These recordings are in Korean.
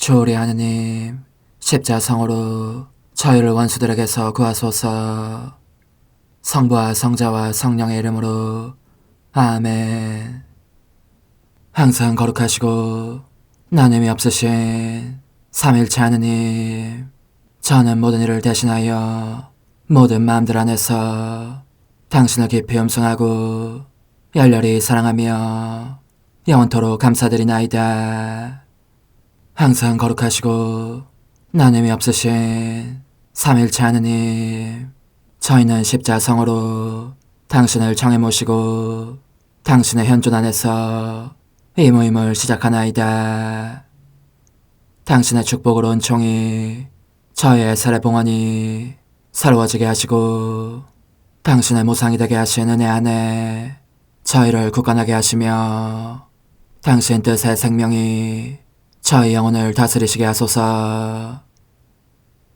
주오리 하느님, 십자성으로 저희를 원수들에게서 구하소서. 성부와 성자와 성령의 이름으로 아멘. 항상 거룩하시고 나눔이 없으신 삼일체 하느님, 저는 모든 일을 대신하여 모든 마음들 안에서 당신을 깊이 음성하고 열렬히 사랑하며 영원토록 감사드리나이다. 항상 거룩하시고 나눔이 없으신 삼일체 하느님, 저희는 십자성으로 당신을 정해 모시고 당신의 현존 안에서 이 모임을 시작하나이다. 당신의 축복으로 은총이 저희의 세례봉헌이 새로워지게 하시고 당신의 모상이 되게 하신 은혜 안에 저희를 굳건하게 하시며 당신 뜻의 생명이 저희 영혼을 다스리시게 하소서.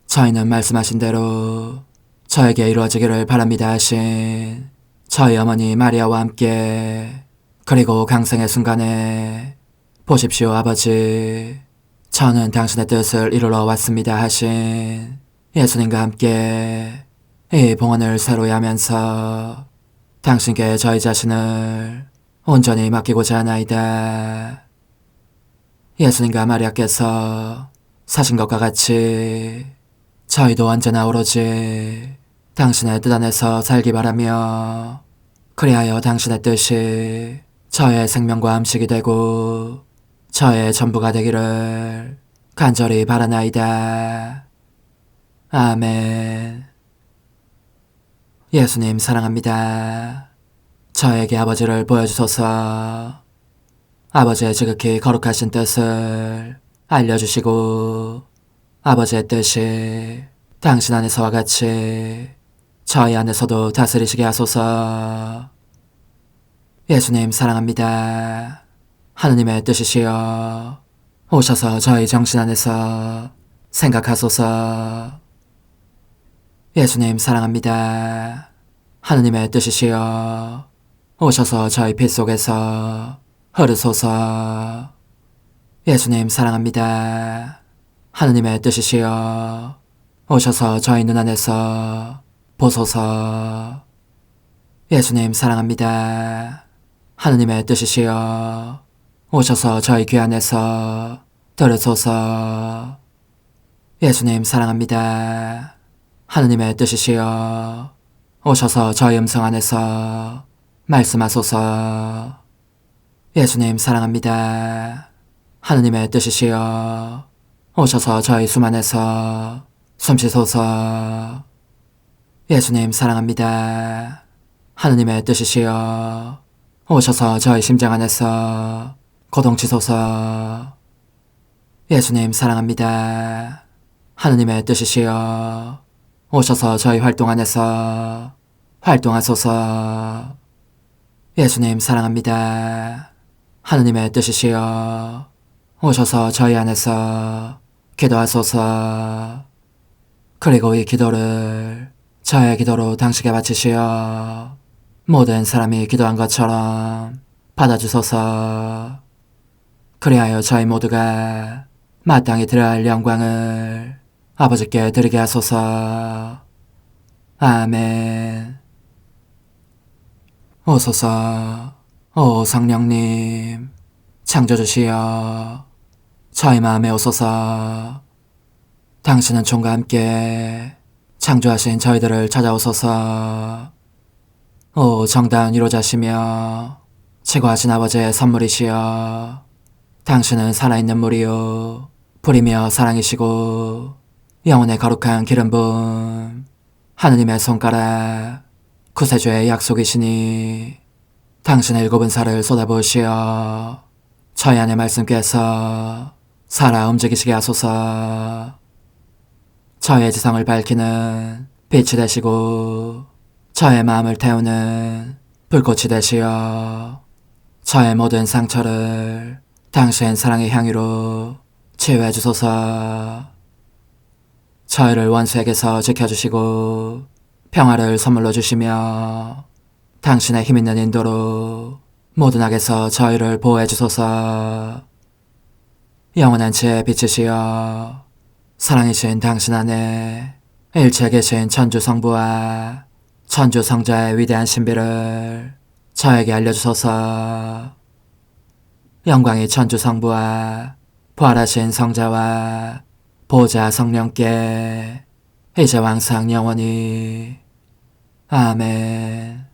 저희는 말씀하신 대로 저에게 이루어지기를 바랍니다 하신 저희 어머니 마리아와 함께, 그리고 강생의 순간에 보십시오 아버지, 저는 당신의 뜻을 이루러 왔습니다 하신 예수님과 함께 이 봉헌을 새로이 하면서 당신께 저희 자신을 온전히 맡기고자 하나이다. 예수님과 마리아께서 사신 것과 같이 저희도 언제나 오로지 당신의 뜻 안에서 살기 바라며, 그리하여 당신의 뜻이 저의 생명과 음식이 되고 저의 전부가 되기를 간절히 바라나이다. 아멘. 예수님 사랑합니다. 저에게 아버지를 보여주소서. 아버지의 지극히 거룩하신 뜻을 알려주시고 아버지의 뜻이 당신 안에서와 같이 저희 안에서도 다스리시게 하소서. 예수님 사랑합니다. 하느님의 뜻이시여 오셔서 저희 정신 안에서 생각하소서. 예수님 사랑합니다. 하느님의 뜻이시여 오셔서 저희 피 속에서 흐르소서. 예수님 사랑합니다. 하느님의 뜻이시여 오셔서 저희 눈 안에서 보소서. 예수님 사랑합니다. 하느님의 뜻이시여 오셔서 저희 귀 안에서 들으소서. 예수님 사랑합니다. 하느님의 뜻이시여 오셔서 저희 음성 안에서 말씀하소서. 예수님 사랑합니다. 하느님의 뜻이시여 오셔서 저희 숨 안에서 숨쉬소서. 예수님 사랑합니다. 하느님의 뜻이시여 오셔서 저희 심장 안에서 고동치소서. 예수님 사랑합니다. 하느님의 뜻이시여 오셔서 저희 활동 안에서 활동하소서. 예수님 사랑합니다. 하느님의 뜻이시여 오셔서 저희 안에서 기도하소서. 그리고 이 기도를 저의 기도로 당신께 바치시어 모든 사람이 기도한 것처럼 받아주소서. 그리하여 저희 모두가 마땅히 드려야 할 영광을 아버지께 드리게 하소서. 아멘. 오소서. 오 성령님 창조주시여 저희 마음에 오소서. 당신은 총과 함께 창조하신 저희들을 찾아오소서. 오 정다운 위로자시며 최고하신 아버지의 선물이시여 당신은 살아있는 물이요 불이며 사랑이시고 영혼의 거룩한 기름 부음 하느님의 손가락 구세주의 약속이시니 당신의 일곱은 살을 쏟아부으시어 저희 안의 말씀께서 살아 움직이시게 하소서. 저의 지성을 밝히는 빛이 되시고 저의 마음을 태우는 불꽃이 되시어 저의 모든 상처를 당신 사랑의 향유로 치유해 주소서. 저희를 원수에게서 지켜주시고 평화를 선물로 주시며 당신의 힘있는 인도로 모든 악에서 저희를 보호해 주소서. 영원한 제 빛이시여 사랑이신 당신 안에 일체 계신 천주 성부와 천주 성자의 위대한 신비를 저에게 알려주소서. 영광이 천주 성부와 부활하신 성자와 보좌 성령께 이제와 항상 영원히 아멘.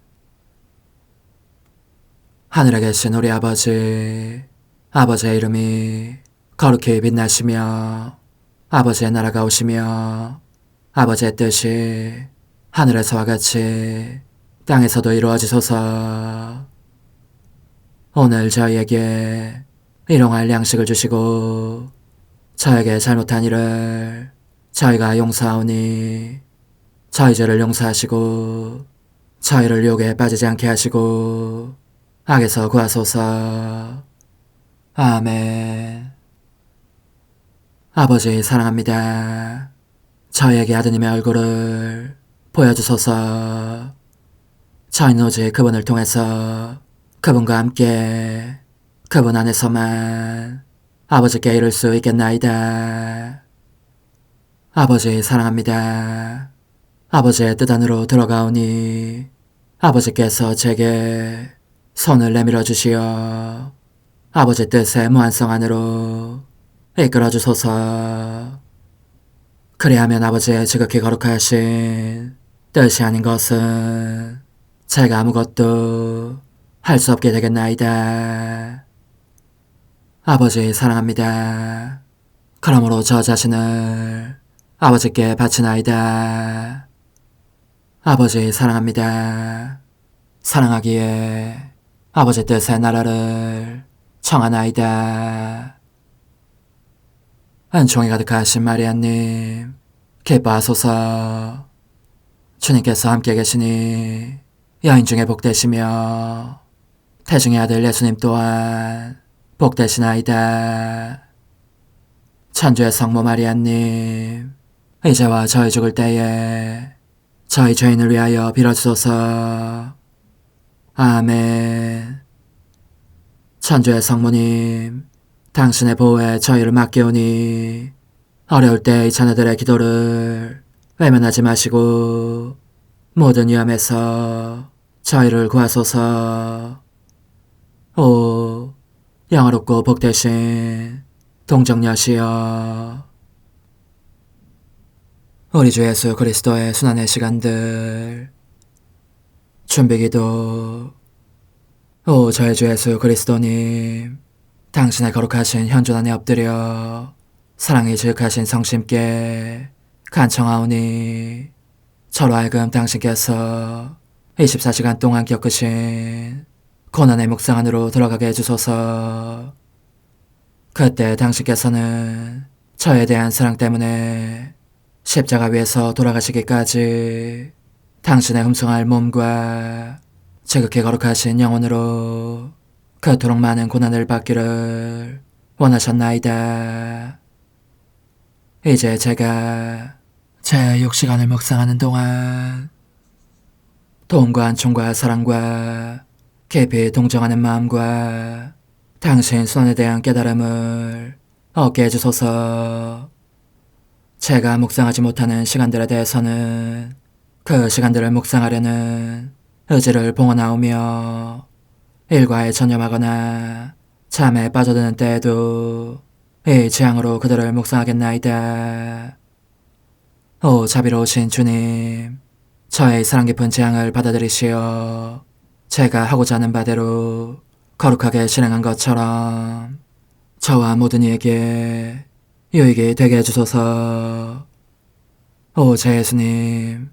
하늘에 계신 우리 아버지, 아버지의 이름이 거룩히 빛나시며 아버지의 나라가 오시며 아버지의 뜻이 하늘에서와 같이 땅에서도 이루어지소서. 오늘 저희에게 일용할 양식을 주시고 저에게 잘못한 일을 저희가 용서하오니 저희 죄를 용서하시고 저희를 유혹에 빠지지 않게 하시고 악에서 구하소서. 아멘. 아버지 사랑합니다. 저희에게 아드님의 얼굴을 보여주소서. 저희는 오직 그분을 통해서 그분과 함께 그분 안에서만 아버지께 이룰 수 있겠나이다. 아버지 사랑합니다. 아버지의 뜻 안으로 들어가오니 아버지께서 제게 손을 내밀어 주시어 아버지 뜻의 무한성 안으로 이끌어 주소서. 그리하면 아버지의 지극히 거룩하신 뜻이 아닌 것은 제가 아무것도 할 수 없게 되겠나이다. 아버지 사랑합니다. 그러므로 저 자신을 아버지께 바치나이다. 아버지 사랑합니다. 사랑하기에 아버지 뜻의 나라를 청하나이다. 은총이 가득하신 마리아님, 기뻐하소서. 주님께서 함께 계시니 여인 중에 복되시며 태중의 아들 예수님 또한 복되시나이다. 천주의 성모 마리아님, 이제와 저희 죽을 때에 저희 죄인을 위하여 빌어주소서. 아멘. 천주의 성모님, 당신의 보호에 저희를 맡기오니 어려울 때 이 자녀들의 기도를 외면하지 마시고 모든 위험에서 저희를 구하소서. 오, 영화롭고 복되신 동정녀시여, 우리 주 예수 그리스도의 순환의 시간들 준비기도. 오 저희 주 예수 그리스도님, 당신의 거룩하신 현존 안에 엎드려 사랑이 지극하신 성심께 간청하오니 저로 하여금 당신께서 24시간 동안 겪으신 고난의 묵상 안으로 들어가게 해주소서. 그때 당신께서는 저에 대한 사랑 때문에 십자가 위에서 돌아가시기까지 당신의 흠숭할 몸과 지극히 거룩하신 영혼으로 그토록 많은 고난을 받기를 원하셨나이다. 이제 제가 제 6시간을 묵상하는 동안 도움과 안총과 사랑과 깊이 동정하는 마음과 당신 손에 대한 깨달음을 얻게 해주소서. 제가 묵상하지 못하는 시간들에 대해서는 그 시간들을 묵상하려는 의지를 봉헌하오며 일과에 전념하거나 잠에 빠져드는 때에도 이 취향으로 그들을 묵상하겠나이다. 오 자비로우신 주님, 저의 사랑 깊은 재앙을 받아들이시어 제가 하고자 하는 바대로 거룩하게 실행한 것처럼 저와 모든 이에게 유익이 되게 해주소서. 오 제 예수님,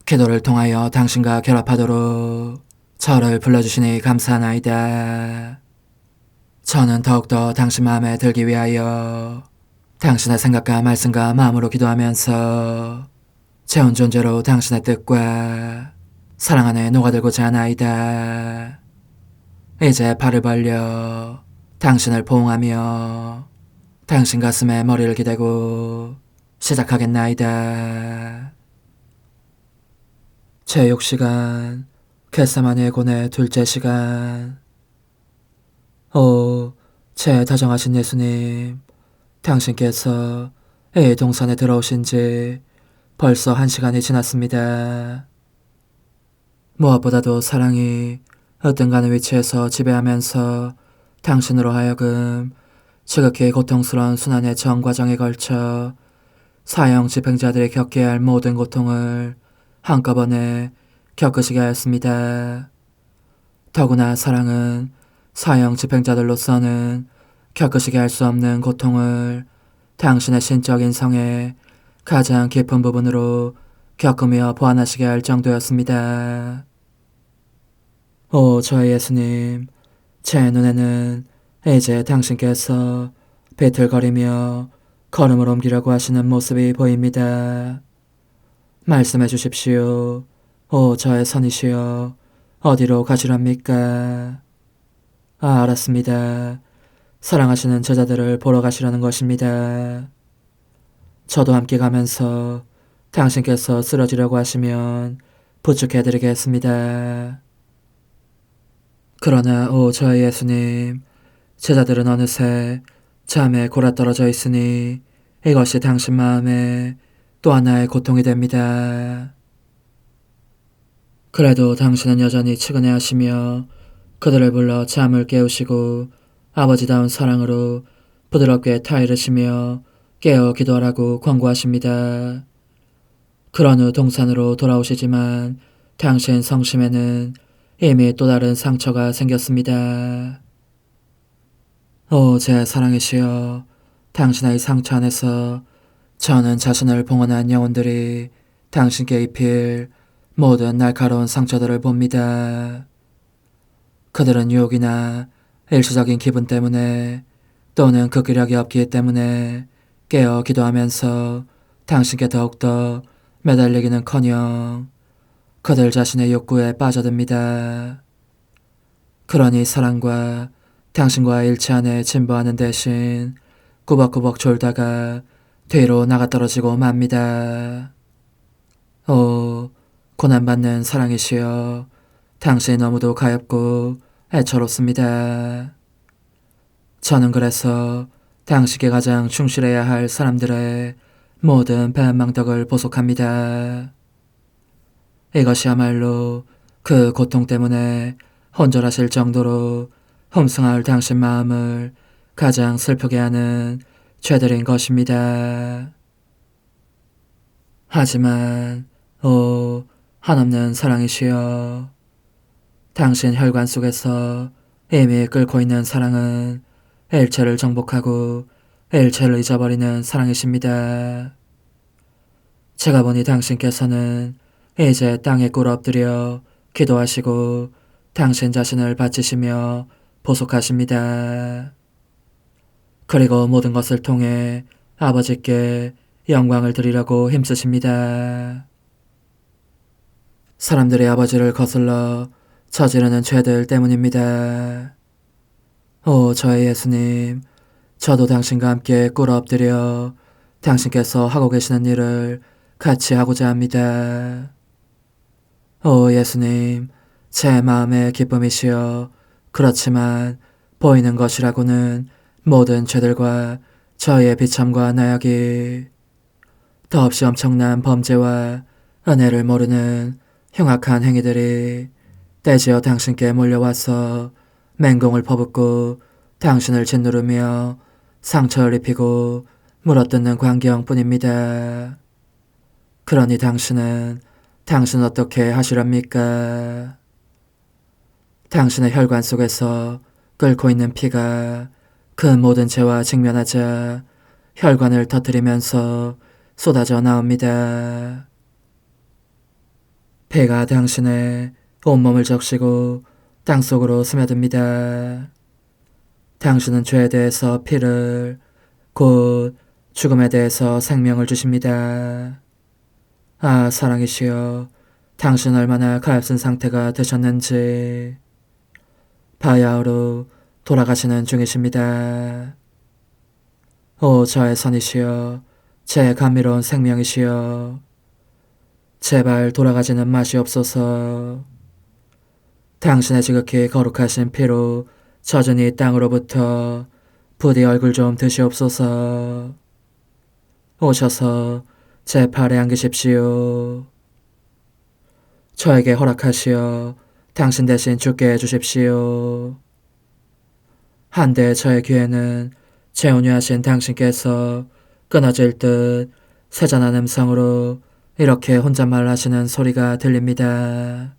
기도를 통하여 당신과 결합하도록 저를 불러주시니 감사하나이다. 저는 더욱더 당신 마음에 들기 위하여 당신의 생각과 말씀과 마음으로 기도하면서 제 온 존재로 당신의 뜻과 사랑 안에 녹아들고자 하나이다. 이제 팔을 벌려 당신을 포옹하며 당신 가슴에 머리를 기대고 시작하겠나이다. 제 6시간 겟세마네 고뇌 둘째 시간. 오 제 다정하신 예수님, 당신께서 이 동산에 들어오신 지 벌써 1시간이 지났습니다. 무엇보다도 사랑이 어떤가는 위치에서 지배하면서 당신으로 하여금 지극히 고통스러운 순환의 전 과정에 걸쳐 사형 집행자들이 겪어야 할 모든 고통을 한꺼번에 겪으시게 하였습니다. 더구나 사랑은 사형 집행자들로서는 겪으시게 할 수 없는 고통을 당신의 신적 인성의 가장 깊은 부분으로 겪으며 보완하시게 할 정도였습니다. 오, 저의 예수님, 제 눈에는 이제 당신께서 비틀거리며 걸음을 옮기려고 하시는 모습이 보입니다. 말씀해 주십시오. 오, 저의 선이시여, 어디로 가시렵니까? 알았습니다. 사랑하시는 제자들을 보러 가시려는 것입니다. 저도 함께 가면서 당신께서 쓰러지려고 하시면 부축해드리겠습니다. 그러나 오 저의 예수님, 제자들은 어느새 잠에 골아떨어져 있으니 이것이 당신 마음에 또 하나의 고통이 됩니다. 그래도 당신은 여전히 측은해하시며 그들을 불러 잠을 깨우시고 아버지다운 사랑으로 부드럽게 타이르시며 깨어 기도하라고 권고하십니다. 그런 후 동산으로 돌아오시지만 당신 성심에는 이미 또 다른 상처가 생겼습니다. 오, 제 사랑이시여, 당신의 이 상처 안에서 저는 자신을 봉헌한 영혼들이 당신께 입힐 모든 날카로운 상처들을 봅니다. 그들은 유혹이나 일시적인 기분 때문에 또는 극기력이 없기 때문에 깨어 기도하면서 당신께 더욱더 매달리기는커녕 그들 자신의 욕구에 빠져듭니다. 그러니 사랑과 당신과의 일치 안에 진보하는 대신 꾸벅꾸벅 졸다가 뒤로 나가떨어지고 맙니다. 오, 고난받는 사랑이시여, 당신이 너무도 가엾고 애처롭습니다. 저는 그래서 당신께 가장 충실해야 할 사람들의 모든 배은망덕을 보속합니다. 이것이야말로 그 고통 때문에 혼절하실 정도로 험승할 당신 마음을 가장 슬프게 하는 죄들인 것입니다. 하지만 오 한없는 사랑이시여, 당신 혈관 속에서 이미 끓고 있는 사랑은 일체를 정복하고 일체를 잊어버리는 사랑이십니다. 제가 보니 당신께서는 이제 땅에 꿇어 엎드려 기도하시고 당신 자신을 바치시며 보속하십니다. 그리고 모든 것을 통해 아버지께 영광을 드리려고 힘쓰십니다. 사람들이 아버지를 거슬러 저지르는 죄들 때문입니다. 오 저의 예수님, 저도 당신과 함께 꿇어 엎드려 당신께서 하고 계시는 일을 같이 하고자 합니다. 오 예수님, 제 마음의 기쁨이시여, 그렇지만 보이는 것이라고는 모든 죄들과 저의 비참과 나약이, 더없이 엄청난 범죄와 은혜를 모르는 흉악한 행위들이 떼지어 당신께 몰려와서 맹공을 퍼붓고 당신을 짓누르며 상처를 입히고 물어뜯는 광경뿐입니다. 그러니 당신은 어떻게 하시렵니까? 당신의 혈관 속에서 끓고 있는 피가 그 모든 죄와 직면하자 혈관을 터뜨리면서 쏟아져 나옵니다. 피가 당신의 온몸을 적시고 땅속으로 스며듭니다. 당신은 죄에 대해서 피를, 곧 죽음에 대해서 생명을 주십니다. 아 사랑이시여, 당신 얼마나 가엾은 상태가 되셨는지. 바야흐로 돌아가시는 중이십니다. 오 저의 선이시여, 제 감미로운 생명이시여, 제발 돌아가지는 마시옵소서. 당신의 지극히 거룩하신 피로 젖은 이 땅으로부터 부디 얼굴 좀 드시옵소서. 오셔서 제 팔에 안기십시오. 저에게 허락하시어 당신 대신 죽게 해주십시오. 한데 저의 귀에는 재혼유하신 당신께서 끊어질 듯 세잔한 음성으로 이렇게 혼잣말 하시는 소리가 들립니다.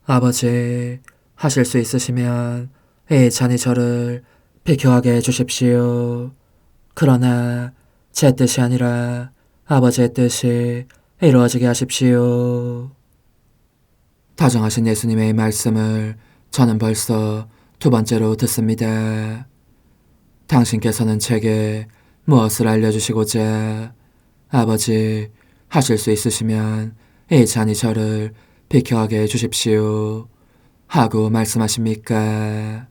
아버지, 하실 수 있으시면 이 잔이 저를 비켜하게 해주십시오. 그러나 제 뜻이 아니라 아버지의 뜻이 이루어지게 하십시오. 다정하신 예수님의 말씀을 저는 벌써 두 번째로 듣습니다. 당신께서는 제게 무엇을 알려주시고자 아버지, 하실 수 있으시면 이 잔이 저를 비켜하게 해주십시오. 하고 말씀하십니까?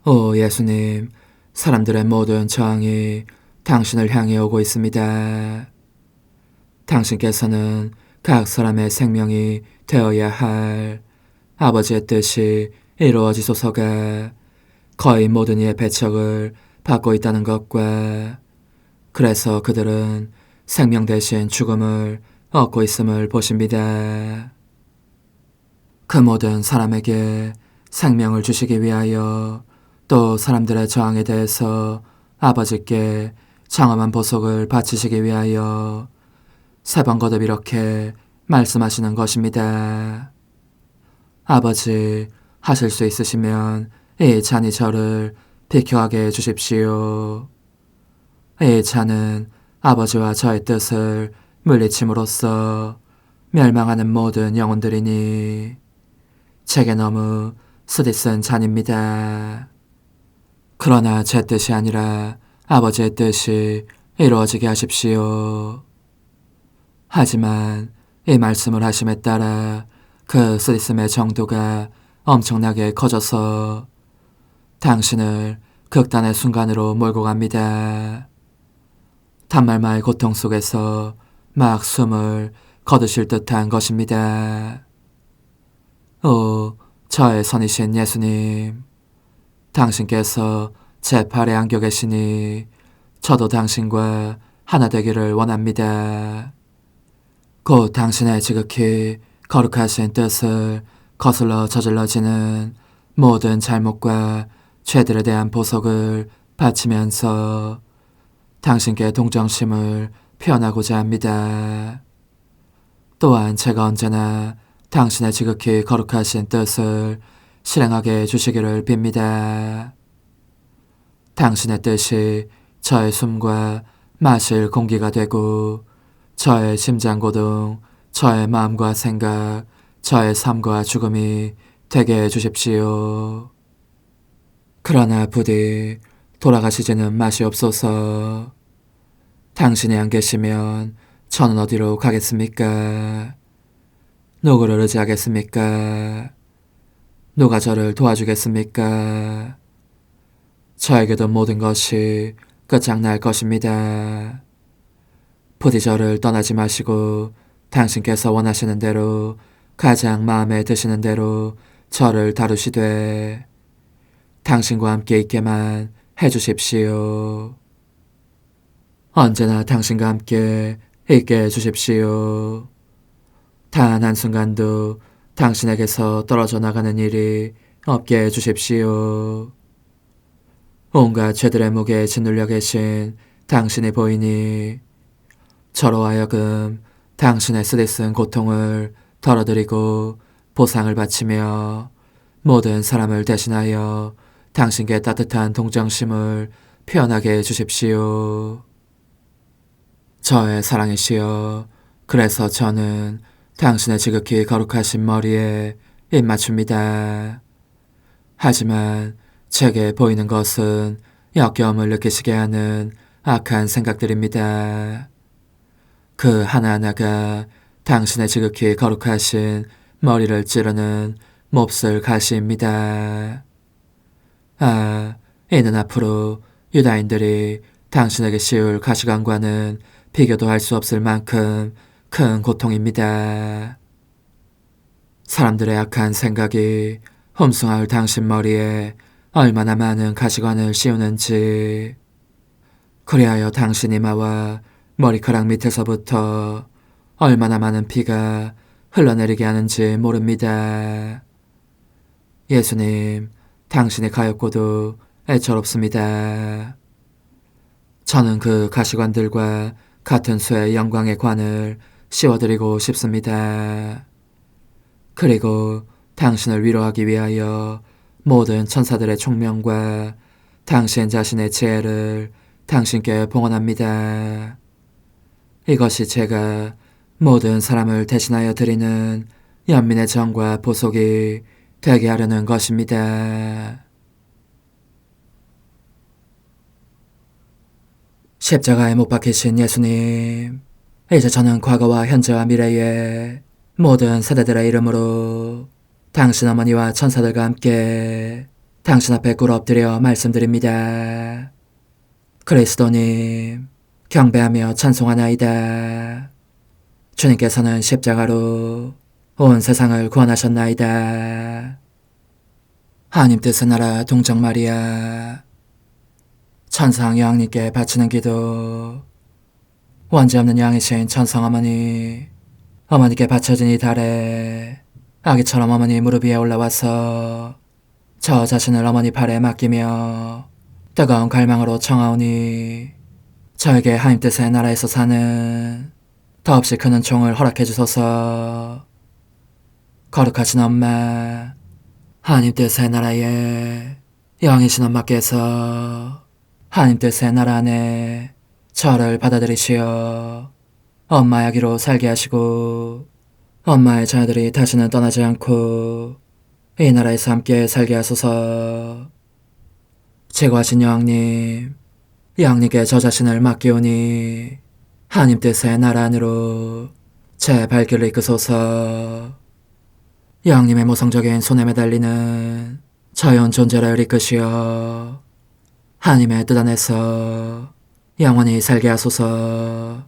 오 예수님, 사람들의 모든 저항이 당신을 향해 오고 있습니다. 당신께서는 각 사람의 생명이 되어야 할 아버지의 뜻이 이루어지소서가 거의 모든 이의 배척을 받고 있다는 것과 그래서 그들은 생명 대신 죽음을 얻고 있음을 보십니다. 그 모든 사람에게 생명을 주시기 위하여 또 사람들의 저항에 대해서 아버지께 장엄한 보석을 바치시기 위하여 세 번 거듭 이렇게 말씀하시는 것입니다. 아버지, 하실 수 있으시면 이 잔이 저를 비켜하게 해주십시오. 이 잔은 아버지와 저의 뜻을 물리침으로써 멸망하는 모든 영혼들이니 제게 너무 쓰디쓴 잔입니다. 그러나 제 뜻이 아니라 아버지의 뜻이 이루어지게 하십시오. 하지만 이 말씀을 하심에 따라 그 쓰디씀의 정도가 엄청나게 커져서 당신을 극단의 순간으로 몰고 갑니다. 단말마의 고통 속에서 막 숨을 거두실 듯한 것입니다. 오, 저의 선이신 예수님, 당신께서 제 팔에 안겨 계시니 저도 당신과 하나 되기를 원합니다. 곧 당신의 지극히 거룩하신 뜻을 거슬러 저질러지는 모든 잘못과 죄들에 대한 보석을 바치면서 당신께 동정심을 표현하고자 합니다. 또한 제가 언제나 당신의 지극히 거룩하신 뜻을 실행하게 해주시기를 빕니다. 당신의 뜻이 저의 숨과 마실 공기가 되고 저의 심장고동, 저의 마음과 생각, 저의 삶과 죽음이 되게 해주십시오. 그러나 부디 돌아가시지는 마시옵소서. 당신이 안 계시면 저는 어디로 가겠습니까? 누구를 의지하겠습니까? 누가 저를 도와주겠습니까? 저에게도 모든 것이 끝장날 것입니다. 부디 저를 떠나지 마시고 당신께서 원하시는 대로 가장 마음에 드시는 대로 저를 다루시되 당신과 함께 있게만 해주십시오. 언제나 당신과 함께 있게 해주십시오. 단 한순간도 당신에게서 떨어져 나가는 일이 없게 해주십시오. 온갖 죄들의 무게에 짓눌려 계신 당신이 보이니 저로 하여금 당신의 쓰디쓴 고통을 덜어드리고 보상을 바치며 모든 사람을 대신하여 당신께 따뜻한 동정심을 표현하게 해주십시오. 저의 사랑이시여, 그래서 저는 당신의 지극히 거룩하신 머리에 입맞춥니다. 하지만 제게 보이는 것은 역겨움을 느끼시게 하는 악한 생각들입니다. 그 하나하나가 당신의 지극히 거룩하신 머리를 찌르는 몹쓸 가시입니다. 아, 이는 앞으로 유다인들이 당신에게 씌울 가시관과는 비교도 할 수 없을 만큼 큰 고통입니다. 사람들의 악한 생각이 험숭할 당신 머리에 얼마나 많은 가시관을 씌우는지, 그리하여 당신이 마와 머리카락 밑에서부터 얼마나 많은 피가 흘러내리게 하는지 모릅니다. 예수님, 당신의 가엾고도 애처롭습니다. 저는 그 가시관들과 같은 수의 영광의 관을 씌워드리고 싶습니다. 그리고 당신을 위로하기 위하여 모든 천사들의 총명과 당신 자신의 지혜를 당신께 봉헌합니다. 이것이 제가 모든 사람을 대신하여 드리는 연민의 정과 보속이 되게 하려는 것입니다. 십자가에 못 박히신 예수님, 이제 저는 과거와 현재와 미래의 모든 세대들의 이름으로 당신 어머니와 천사들과 함께 당신 앞에 꿇어 엎드려 말씀드립니다. 그리스도님, 경배하며 찬송하나이다. 주님께서는 십자가로 온 세상을 구원하셨나이다. 하나님 뜻의 나라 동정 마리아, 천상 여왕님께 바치는 기도. 원죄 없는 양이신 천상 어머니, 어머니께 바쳐진 이 달에 아기처럼 어머니 무릎 위에 올라와서 저 자신을 어머니 팔에 맡기며 뜨거운 갈망으로 청하오니 저에게 하나님 뜻의 나라에서 사는 더없이 큰 은총을 허락해 주소서. 거룩하신 엄마, 하나님 뜻의 나라에 영이신 엄마께서 하나님 뜻의 나라 안에 저를 받아들이시어 엄마의 아기로 살게 하시고 엄마의 자녀들이 다시는 떠나지 않고 이 나라에서 함께 살게 하소서. 제거하신 여왕님, 여왕님께 저 자신을 맡기오니 하나님 뜻의 나라 안으로 제 발길을 이끄소서. 여왕님의 모성적인 손에 매달리는 자연 존재를 이끄시어 하나님의 뜻 안에서 영원히 살게 하소서.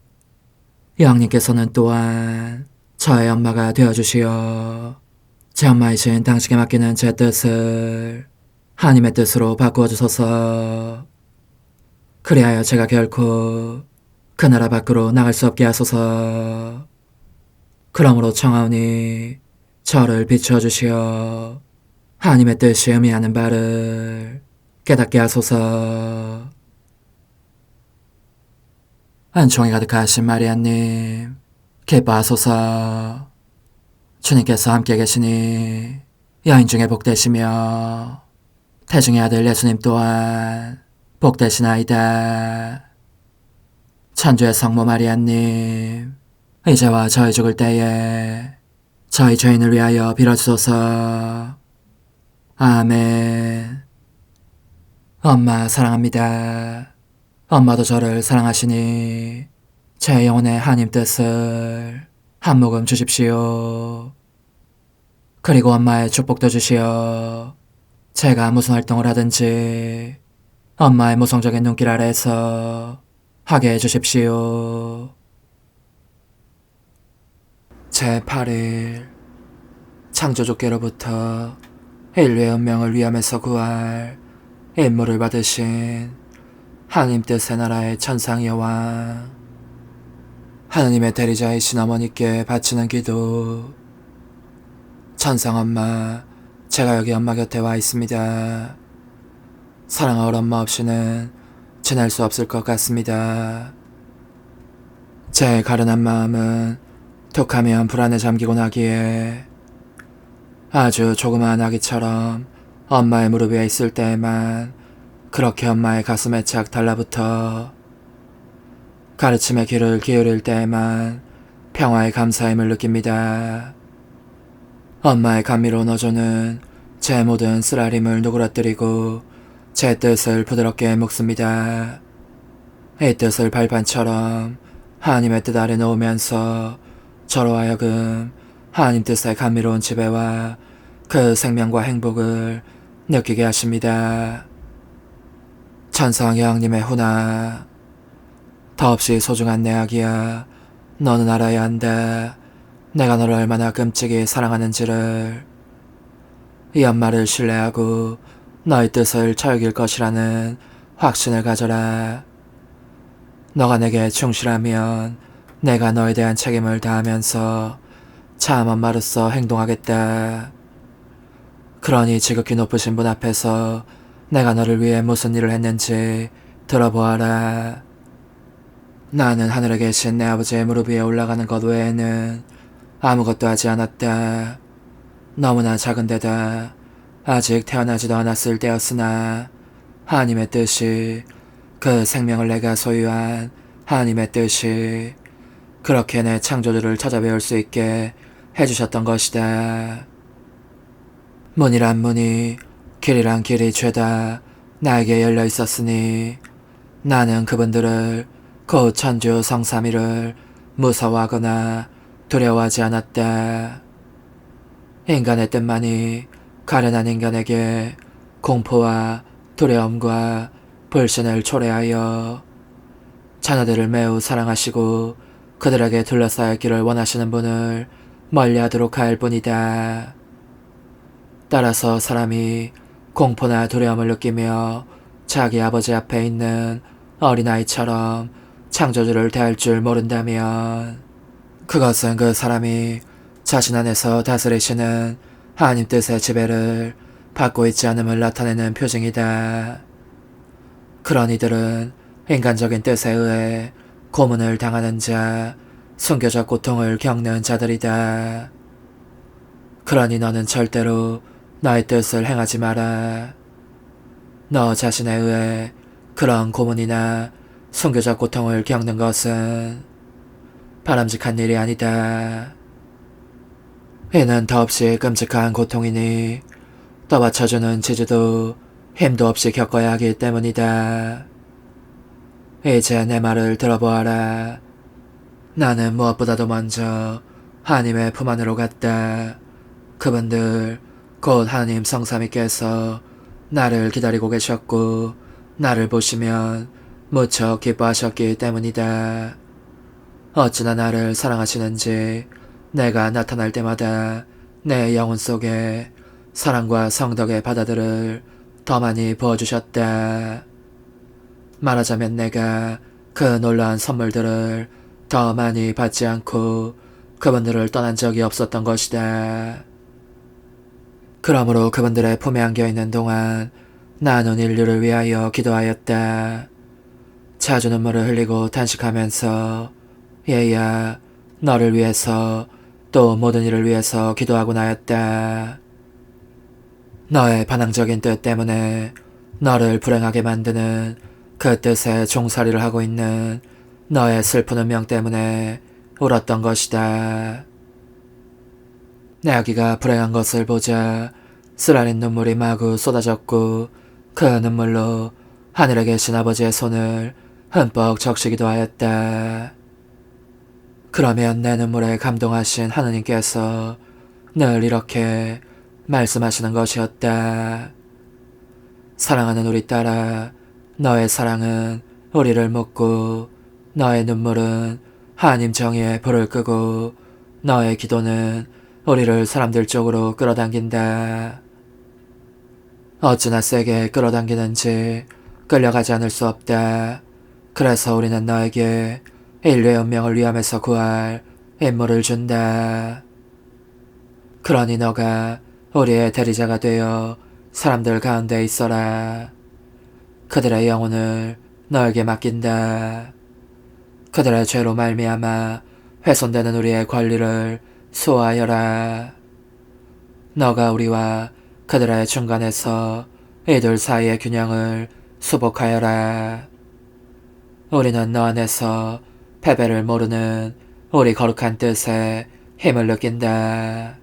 여왕님께서는 또한 저의 엄마가 되어주시어 제 엄마이신 당신께 맡기는 제 뜻을 하나님의 뜻으로 바꾸어 주소서. 그리하여 제가 결코 그 나라 밖으로 나갈 수 없게 하소서. 그러므로 청하오니 저를 비추어 주시어 하나님의 뜻이 의미하는 바를 깨닫게 하소서. 은총이 가득하신 마리아님, 기뻐하소서. 주님께서 함께 계시니 여인 중에 복되시며 태중의 아들 예수님 또한 복되시나이다. 천주의 성모 마리아님, 이제와 저희 죽을 때에 저희 죄인을 위하여 빌어주소서. 아멘. 엄마 사랑합니다. 엄마도 저를 사랑하시니 제 영혼의 하나님 뜻을 한 모금 주십시오. 그리고 엄마의 축복도 주시어 제가 무슨 활동을 하든지 엄마의 모성적인 눈길 아래에서 하게 해주십시오. 제8일, 창조주께로부터 인류의 운명을 위험에서 구할 임무를 받으신 하나님 뜻의 나라의 천상 여왕, 하나님의 대리자이신 어머니께 바치는 기도. 천상 엄마, 제가 여기 엄마 곁에 와 있습니다. 사랑할 엄마 없이는 지낼 수 없을 것 같습니다. 제 가련한 마음은 툭하면 불안에 잠기곤 하기에 아주 조그마한 아기처럼 엄마의 무릎 위에 있을 때에만 그렇게 엄마의 가슴에 착 달라붙어 가르침의 귀를 기울일 때에만 평화의 감사임을 느낍니다. 엄마의 감미로운 어조는 제 모든 쓰라림을 누그러뜨리고 제 뜻을 부드럽게 묶습니다. 이 뜻을 발판처럼 하나님의 뜻 아래 놓으면서 저로 하여금 하나님 뜻의 감미로운 지배와 그 생명과 행복을 느끼게 하십니다. 천상 여왕님의 훈아, 더없이 소중한 내 아기야, 너는 알아야 한다. 내가 너를 얼마나 끔찍이 사랑하는지를. 이 엄마를 신뢰하고 너의 뜻을 처여길 것이라는 확신을 가져라. 너가 내게 충실하면 내가 너에 대한 책임을 다하면서 참 엄마로서 행동하겠다. 그러니 지극히 높으신 분 앞에서 내가 너를 위해 무슨 일을 했는지 들어보아라. 나는 하늘에 계신 내 아버지의 무릎 위에 올라가는 것 외에는 아무것도 하지 않았다. 너무나 작은 데다 아직 태어나지도 않았을 때였으나 하나님의 뜻이, 그 생명을 내가 소유한 하나님의 뜻이 그렇게 내 창조주를 찾아배울 수 있게 해주셨던 것이다. 문이란 문이, 길이란 길이 죄다 나에게 열려 있었으니 나는 그분들을, 곧 천주 성삼위를 무서워하거나 두려워하지 않았다. 인간의 뜻만이 가련한 인간에게 공포와 두려움과 불신을 초래하여 자녀들을 매우 사랑하시고 그들에게 둘러싸였기를 원하시는 분을 멀리하도록 할 뿐이다. 따라서 사람이 공포나 두려움을 느끼며 자기 아버지 앞에 있는 어린아이처럼 창조주를 대할 줄 모른다면 그것은 그 사람이 자신 안에서 다스리시는 하나님 뜻의 지배를 받고 있지 않음을 나타내는 표징이다. 그런 이들은 인간적인 뜻에 의해 고문을 당하는 자, 순교적 고통을 겪는 자들이다. 그러니 너는 절대로 너의 뜻을 행하지 마라. 너 자신에 의해 그런 고문이나 순교적 고통을 겪는 것은 바람직한 일이 아니다. 이는 더없이 끔찍한 고통이니 떠받쳐주는 지지도 힘도 없이 겪어야 하기 때문이다. 이제 내 말을 들어보아라. 나는 무엇보다도 먼저 하나님의 품 안으로 갔다. 그분들, 곧 하나님 성삼위께서 나를 기다리고 계셨고 나를 보시면 무척 기뻐하셨기 때문이다. 어찌나 나를 사랑하시는지 내가 나타날 때마다 내 영혼 속에 사랑과 성덕의 바다들을 더 많이 부어주셨다. 말하자면 내가 그 놀라운 선물들을 더 많이 받지 않고 그분들을 떠난 적이 없었던 것이다. 그러므로 그분들의 품에 안겨있는 동안 나는 인류를 위하여 기도하였다. 자주 눈물을 흘리고 탄식하면서 얘야, 너를 위해서 또 모든 일을 위해서 기도하곤 하였다. 너의 반항적인 뜻 때문에 너를 불행하게 만드는 그 뜻에 종살이를 하고 있는 너의 슬픈 운명 때문에 울었던 것이다. 내 아기가 불행한 것을 보자 쓰라린 눈물이 마구 쏟아졌고 그 눈물로 하늘에 계신 아버지의 손을 흠뻑 적시기도 하였다. 그러면 내 눈물에 감동하신 하느님께서 늘 이렇게 말씀하시는 것이었다. 사랑하는 우리 딸아, 너의 사랑은 우리를 묻고 너의 눈물은 하나님 정의에 불을 끄고 너의 기도는 우리를 사람들 쪽으로 끌어당긴다. 어찌나 세게 끌어당기는지 끌려가지 않을 수 없다. 그래서 우리는 너에게 인류의 운명을 위험에서 구할 임무를 준다. 그러니 너가 우리의 대리자가 되어 사람들 가운데 있어라. 그들의 영혼을 너에게 맡긴다. 그들의 죄로 말미암아 훼손되는 우리의 권리를 수호하여라. 너가 우리와 그들의 중간에서 이들 사이의 균형을 수복하여라. 우리는 너 안에서 패배를 모르는 우리 거룩한 뜻에 힘을 느낀다.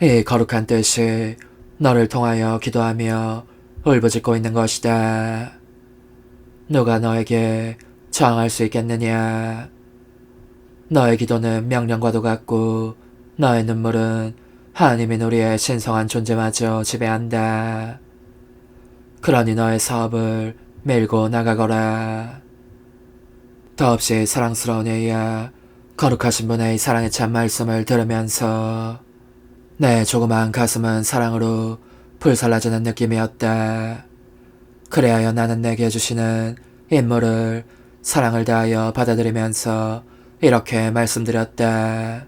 이 거룩한 뜻이 너를 통하여 기도하며 울부짖고 있는 것이다. 누가 너에게 저항할 수 있겠느냐? 너의 기도는 명령과도 같고 너의 눈물은 하나님인 우리의 신성한 존재마저 지배한다. 그러니 너의 사업을 밀고 나가거라. 더없이 사랑스러운 애야, 거룩하신 분의 사랑의 참 말씀을 들으면서 내 조그마한 가슴은 사랑으로 불살라지는 느낌이었다. 그래야 나는 내게 주시는 임무를 사랑을 다하여 받아들이면서 이렇게 말씀드렸다.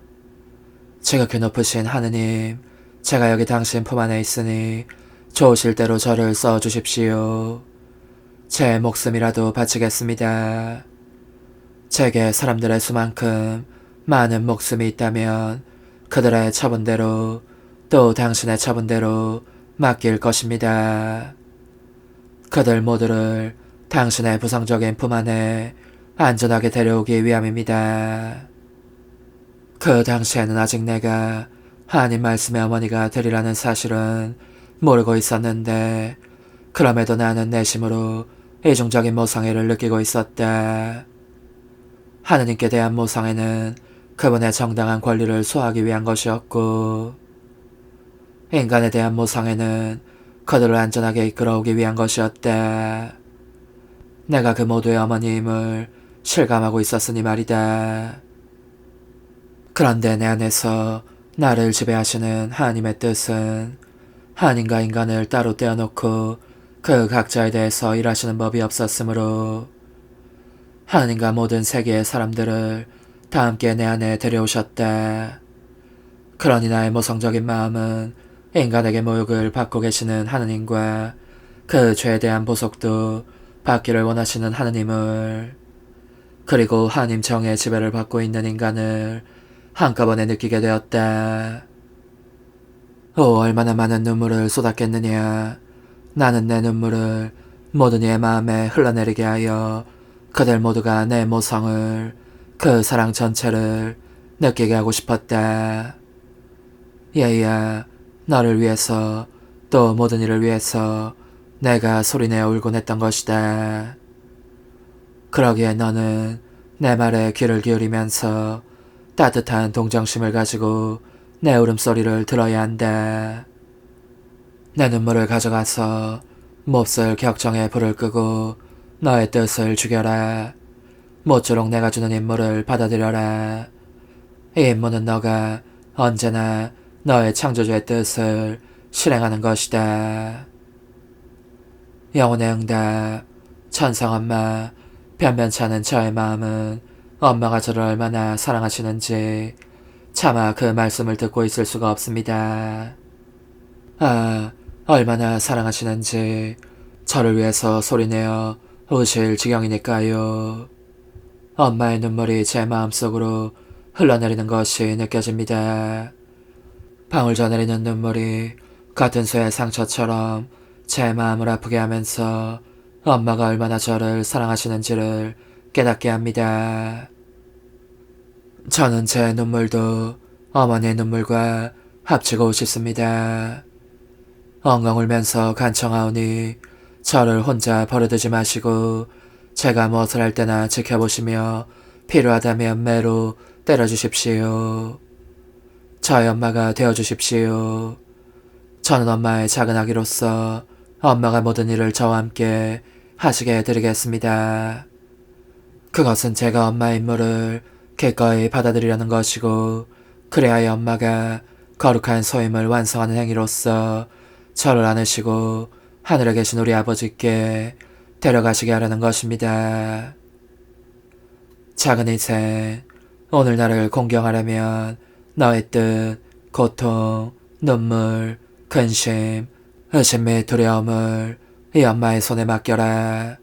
지극히 높으신 하느님, 제가 여기 당신 품 안에 있으니 좋으실 대로 저를 써주십시오. 제 목숨이라도 바치겠습니다. 제게 사람들의 수만큼 많은 목숨이 있다면 그들의 처분대로 또 당신의 처분대로 맡길 것입니다. 그들 모두를 당신의 부성적인 품 안에 안전하게 데려오기 위함입니다. 그 당시에는 아직 내가 하나님 말씀의 어머니가 되리라는 사실은 모르고 있었는데 그럼에도 나는 내심으로 이중적인 모성애를 느끼고 있었다. 하느님께 대한 모성애는 그분의 정당한 권리를 수호하기 위한 것이었고 인간에 대한 모성애는 그들을 안전하게 이끌어오기 위한 것이었다. 내가 그 모두의 어머님을 실감하고 있었으니 말이다. 그런데 내 안에서 나를 지배하시는 하나님의 뜻은 하나님과 인간을 따로 떼어놓고 그 각자에 대해서 일하시는 법이 없었으므로 하나님과 모든 세계의 사람들을 다 함께 내 안에 데려오셨다. 그러니 나의 모성적인 마음은 인간에게 모욕을 받고 계시는 하느님과 그 죄에 대한 보속도 받기를 원하시는 하느님을, 그리고 하나님 정의 지배를 받고 있는 인간을 한꺼번에 느끼게 되었다. 오, 얼마나 많은 눈물을 쏟았겠느냐. 나는 내 눈물을 모든 이의 마음에 흘러내리게 하여 그들 모두가 내 모성을, 그 사랑 전체를 느끼게 하고 싶었다. 얘야, 너를 위해서 또 모든 이를 위해서 내가 소리내어 울곤 했던 것이다. 그러기에 너는 내 말에 귀를 기울이면서 따뜻한 동정심을 가지고 내 울음소리를 들어야 한다. 내 눈물을 가져가서 몹쓸 격정에 불을 끄고 너의 뜻을 죽여라. 모쪼록 내가 주는 임무를 받아들여라. 이 임무는 너가 언제나 너의 창조주의 뜻을 실행하는 것이다. 영혼의 응답. 천상엄마, 변변치 않은 저의 마음은 엄마가 저를 얼마나 사랑하시는지 차마 그 말씀을 듣고 있을 수가 없습니다. 아, 얼마나 사랑하시는지 저를 위해서 소리내어 우실 지경이니까요. 엄마의 눈물이 제 마음속으로 흘러내리는 것이 느껴집니다. 방울져 내리는 눈물이 같은 쇠의 상처처럼 제 마음을 아프게 하면서 엄마가 얼마나 저를 사랑하시는지를 깨닫게 합니다. 저는 제 눈물도 어머니의 눈물과 합치고 싶습니다. 엉엉 울면서 간청하오니 저를 혼자 버려두지 마시고 제가 무엇을 할 때나 지켜보시며 필요하다면 매로 때려주십시오. 저의 엄마가 되어주십시오. 저는 엄마의 작은 아기로서 엄마가 모든 일을 저와 함께 하시게 해드리겠습니다. 그것은 제가 엄마의 임무를 기꺼이 받아들이려는 것이고 그래야 엄마가 거룩한 소임을 완성하는 행위로서 저를 안으시고 하늘에 계신 우리 아버지께 데려가시게 하려는 것입니다. 작은 인생, 오늘 나를 공경하려면 너의 뜻, 고통, 눈물, 근심, 의심 및 두려움을 이 엄마의 손에 맡겨라.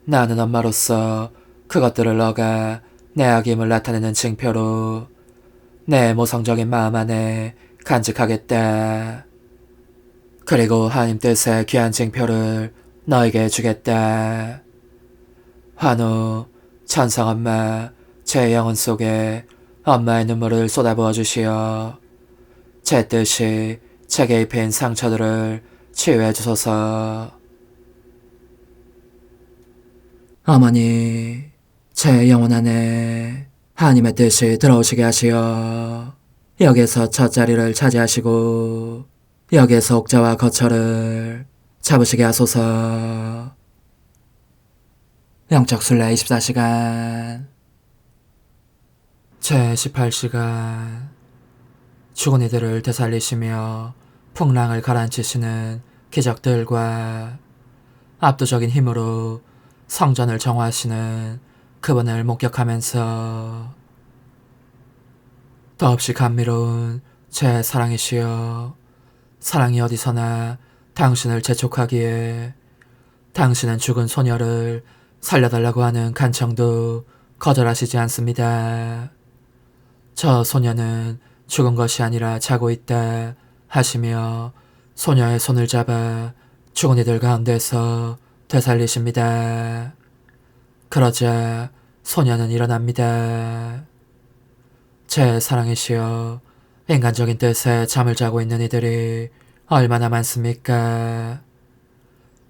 나는 엄마로서 그것들을 너가 내 아기임을 나타내는 징표로 내 모성적인 마음 안에 간직하겠다. 그리고 하나님 뜻의 귀한 징표를 너에게 주겠다. 환우, 천상엄마, 제 영혼 속에 엄마의 눈물을 쏟아부어 주시어 제 뜻이 제게 입힌 상처들을 치유해 주소서. 어머니, 제 영혼 안에 하나님의 뜻이 들어오시게 하시어 여기에서 첫 자리를 차지하시고 여기에서 옥자와 거처를 잡으시게 하소서. 영적순례 24시간 제 18시간 죽은 이들을 되살리시며 풍랑을 가라앉히시는 기적들과 압도적인 힘으로 성전을 정화하시는 그분을 목격하면서 더없이 감미로운 제 사랑이시여, 사랑이 어디서나 당신을 재촉하기에 당신은 죽은 소녀를 살려달라고 하는 간청도 거절하시지 않습니다. 저 소녀는 죽은 것이 아니라 자고 있다 하시며 소녀의 손을 잡아 죽은 이들 가운데서 되살리십니다. 그러자 소녀는 일어납니다. 제 사랑이시여, 인간적인 뜻에 잠을 자고 있는 이들이 얼마나 많습니까?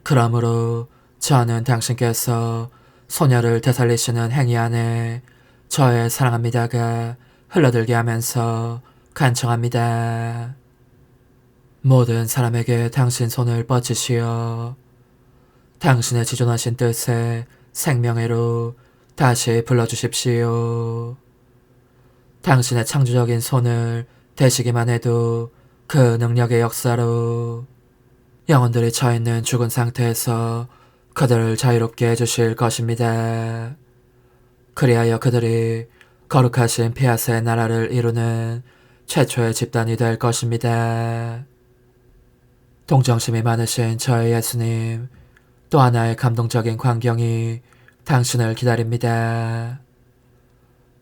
그러므로 저는 당신께서 소녀를 되살리시는 행위 안에 저의 사랑합니다가 흘러들게 하면서 간청합니다. 모든 사람에게 당신 손을 뻗치시어 당신의 지존하신 뜻의 생명회로 다시 불러주십시오. 당신의 창조적인 손을 대시기만 해도 그 능력의 역사로 영혼들이 처있는 죽은 상태에서 그들을 자유롭게 해주실 것입니다. 그리하여 그들이 거룩하신 피아스의 나라를 이루는 최초의 집단이 될 것입니다. 동정심이 많으신 저의 예수님, 또 하나의 감동적인 광경이 당신을 기다립니다.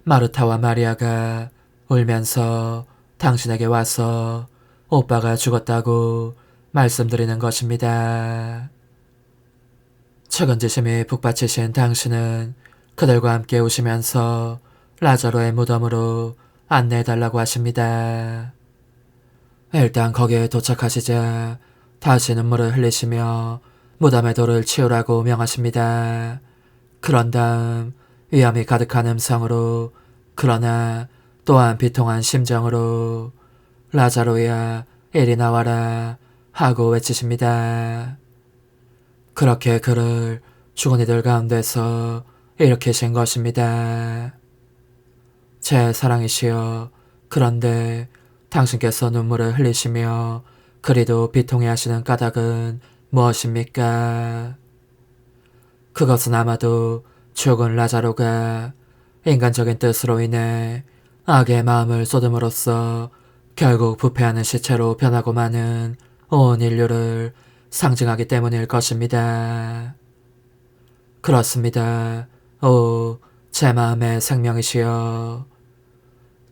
마르타와 마리아가 울면서 당신에게 와서 오빠가 죽었다고 말씀드리는 것입니다. 측은지심이 북받치신 당신은 그들과 함께 우시면서 라자로의 무덤으로 안내해달라고 하십니다. 일단 거기에 도착하시자 다시 눈물을 흘리시며 무덤의 돌을 치우라고 명하십니다. 그런 다음 위험이 가득한 음성으로, 그러나 또한 비통한 심정으로 라자로야 이리 나와라 하고 외치십니다. 그렇게 그를 죽은 이들 가운데서 일으키신 것입니다. 제 사랑이시여, 그런데 당신께서 눈물을 흘리시며 그리도 비통해하시는 까닭은 무엇입니까? 그것은 아마도 죽은 라자로가 인간적인 뜻으로 인해 악의 마음을 쏟음으로써 결국 부패하는 시체로 변하고 마는 온 인류를 상징하기 때문일 것입니다. 그렇습니다. 오, 제 마음의 생명이시여.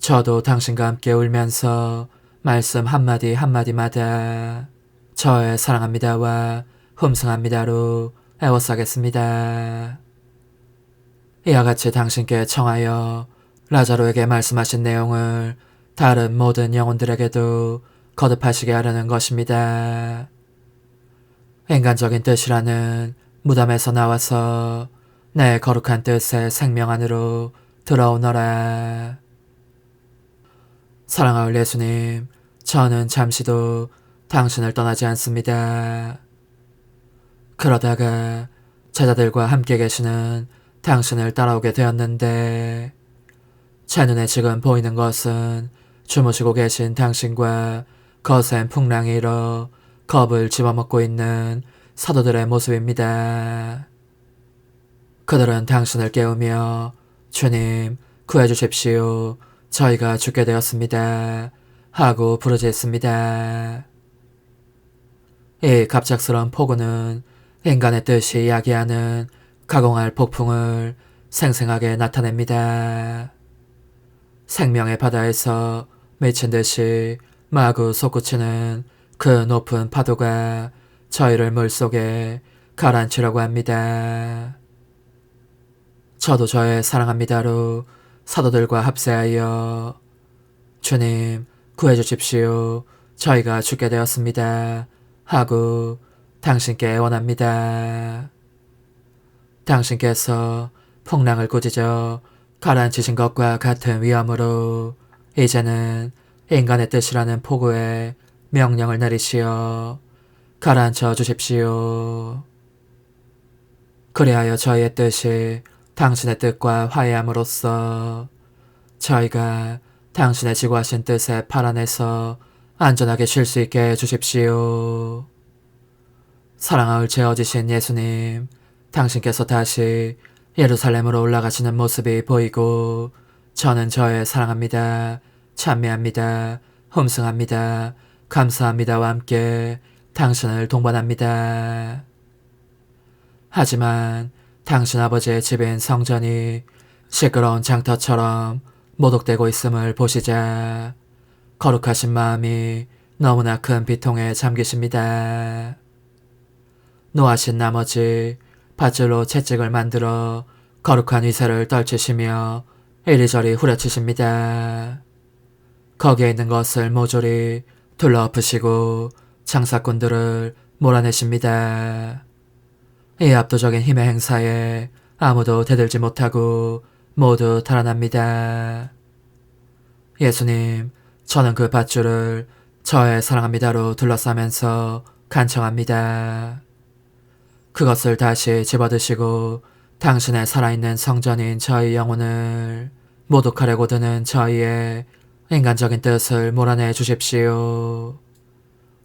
저도 당신과 함께 울면서 말씀 한마디 한마디마다 저의 사랑합니다와 흠숭합니다로 애워싸겠습니다. 이와 같이 당신께 청하여 라자로에게 말씀하신 내용을 다른 모든 영혼들에게도 거듭하시게 하려는 것입니다. 인간적인 뜻이라는 무덤에서 나와서 내 거룩한 뜻의 생명 안으로 들어오너라. 사랑하올 예수님, 저는 잠시도 당신을 떠나지 않습니다. 그러다가 제자들과 함께 계시는 당신을 따라오게 되었는데 제 눈에 지금 보이는 것은 주무시고 계신 당신과 거센 풍랑이 일어 겁을 집어먹고 있는 사도들의 모습입니다. 그들은 당신을 깨우며 주님 구해주십시오. 저희가 죽게 되었습니다. 하고 부르짖습니다. 이 갑작스러운 폭우는 인간의 뜻이 야기하는 가공할 폭풍을 생생하게 나타냅니다. 생명의 바다에서 미친 듯이 마구 솟구치는 그 높은 파도가 저희를 물속에 가라앉히려고 합니다. 저도 저의 사랑합니다로 사도들과 합세하여 주님 구해주십시오. 저희가 죽게 되었습니다. 하고 당신께 애원합니다. 당신께서 풍랑을 꾸짖어 가라앉히신 것과 같은 위험으로 이제는 인간의 뜻이라는 폭우에 명령을 내리시어 가라앉혀 주십시오. 그리하여 저희의 뜻이 당신의 뜻과 화해함으로써 저희가 당신의 지구하신 뜻의 팔 안에서 안전하게 쉴 수 있게 해주십시오. 사랑하을 죄어지신 예수님, 당신께서 다시 예루살렘으로 올라가시는 모습이 보이고 저는 저의 사랑합니다, 찬미합니다, 흠승합니다, 감사합니다와 함께 당신을 동반합니다. 하지만 당신 아버지의 집인 성전이 시끄러운 장터처럼 모독되고 있음을 보시자 거룩하신 마음이 너무나 큰 비통에 잠기십니다. 노하신 나머지 밧줄로 채찍을 만들어 거룩한 위세를 떨치시며 이리저리 후려치십니다. 거기에 있는 것을 모조리 둘러엎으시고 장사꾼들을 몰아내십니다. 이 압도적인 힘의 행사에 아무도 대들지 못하고 모두 달아납니다. 예수님, 저는 그 밧줄을 저의 사랑합니다로 둘러싸면서 간청합니다. 그것을 다시 집어드시고 당신의 살아있는 성전인 저희 영혼을 모독하려고 드는 저희의 인간적인 뜻을 몰아내 주십시오.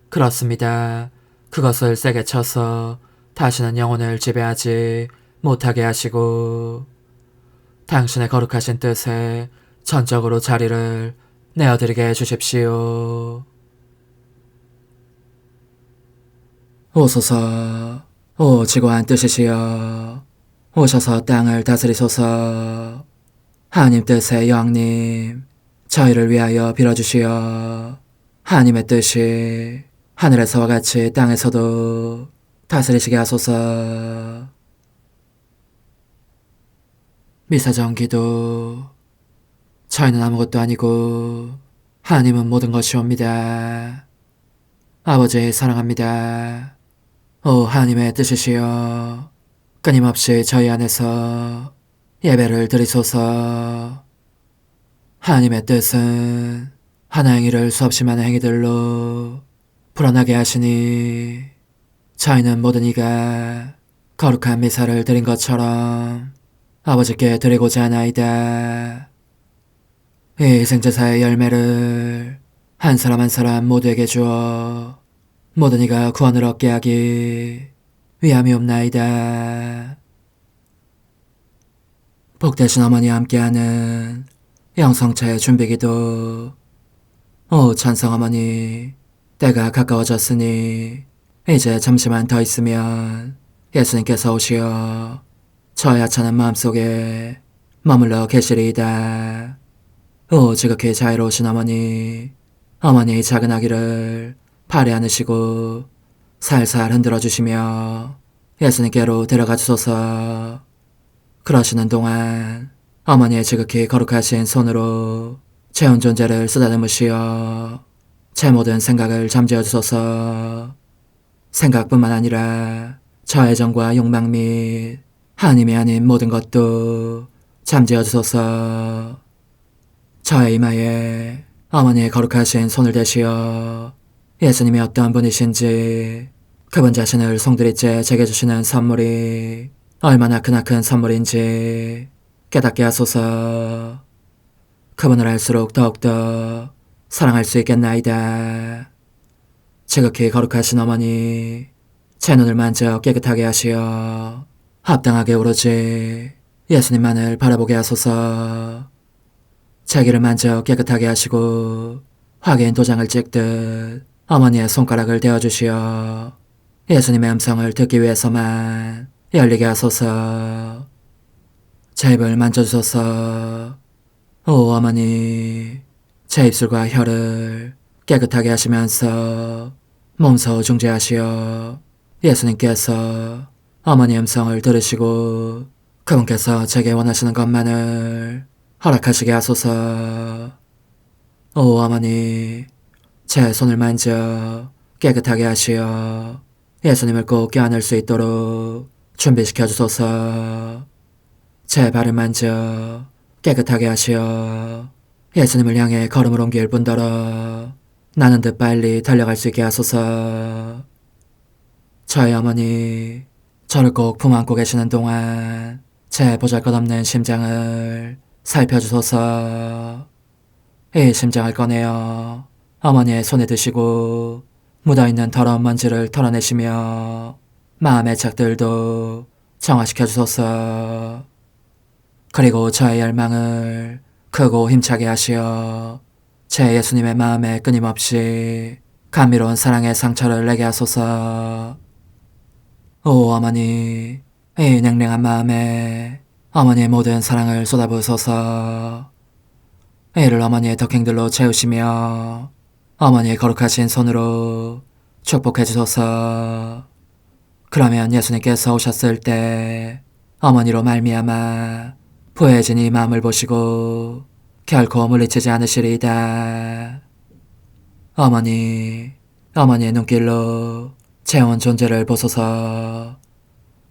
그렇습니다. 그것을 세게 쳐서 다시는 영혼을 지배하지 못하게 하시고 당신의 거룩하신 뜻에 전적으로 자리를 내어드리게 해주십시오. 오소서, 오 지고한 뜻이시여, 오셔서 땅을 다스리소서. 하나님 뜻의 여왕님, 저희를 위하여 빌어주시어 하나님의 뜻이 하늘에서와 같이 땅에서도 다스리시게 하소서. 미사정 기도. 저희는 아무것도 아니고 하나님은 모든 것이옵니다. 아버지 사랑합니다. 오 하나님의 뜻이시여, 끊임없이 저희 안에서 예배를 드리소서. 하나님의 뜻은 하나 행위를 수없이 많은 행위들로 불어나게 하시니 저희는 모든 이가 거룩한 미사를 드린 것처럼 아버지께 드리고자 하나이다. 이 희생제사의 열매를 한 사람 한 사람 모두에게 주어 모든 이가 구원을 얻게 하기 위함이옵나이다. 복되신 어머니와 함께하는 영성차의 준비기도. 오 찬성 어머니, 때가 가까워졌으니 이제 잠시만 더 있으면 예수님께서 오시어 저의 하찮은 마음속에 머물러 계시리이다. 오 지극히 자유로우신 어머니, 어머니의 작은 아기를 팔에 안으시고 살살 흔들어 주시며 예수님께로 데려가 주소서. 그러시는 동안 어머니의 지극히 거룩하신 손으로 제 온 존재를 쓰다듬으시어 제 모든 생각을 잠재워 주소서. 생각뿐만 아니라 저 애정과 욕망 및 하나님이 아닌 모든 것도 잠재워 주소서. 저의 이마에 어머니의 거룩하신 손을 대시어 예수님이 어떤 분이신지, 그분 자신을 송두리째 제게 주시는 선물이 얼마나 크나큰 선물인지 깨닫게 하소서. 그분을 알수록 더욱더 사랑할 수 있겠나이다. 지극히 거룩하신 어머니, 제 눈을 만져 깨끗하게 하시어 합당하게 오로지 예수님만을 바라보게 하소서. 제 귀를 만져 깨끗하게 하시고 확인 도장을 찍듯 어머니의 손가락을 대어주시어 예수님의 음성을 듣기 위해서만 열리게 하소서. 제 입을 만져주소서. 오 어머니, 제 입술과 혀를 깨끗하게 하시면서 몸소 중재하시어 예수님께서 어머니의 음성을 들으시고 그분께서 제게 원하시는 것만을 허락하시게 하소서. 오 어머니, 제 손을 만져 깨끗하게 하시어 예수님을 꼭 껴안을 수 있도록 준비시켜 주소서. 제 발을 만져 깨끗하게 하시어 예수님을 향해 걸음을 옮길 뿐더러 나는 듯 빨리 달려갈 수 있게 하소서. 저의 어머니, 저를 꼭 품안고 계시는 동안 제 보잘것없는 심장을 살펴주소서. 이 심장을 꺼내어 어머니의 손에 드시고 묻어있는 더러운 먼지를 털어내시며 마음의 착들도 정화시켜 주소서. 그리고 저의 열망을 크고 힘차게 하시어 제 예수님의 마음에 끊임없이 감미로운 사랑의 상처를 내게 하소서. 오 어머니, 이 냉랭한 마음에 어머니의 모든 사랑을 쏟아부으소서. 이를 어머니의 덕행들로 채우시며 어머니의 거룩하신 손으로 축복해 주소서. 그러면 예수님께서 오셨을 때 어머니로 말미암아 부해진 이 마음을 보시고 결코 물리치지 않으시리이다. 어머니, 어머니의 눈길로 제 온 존재를 보소서.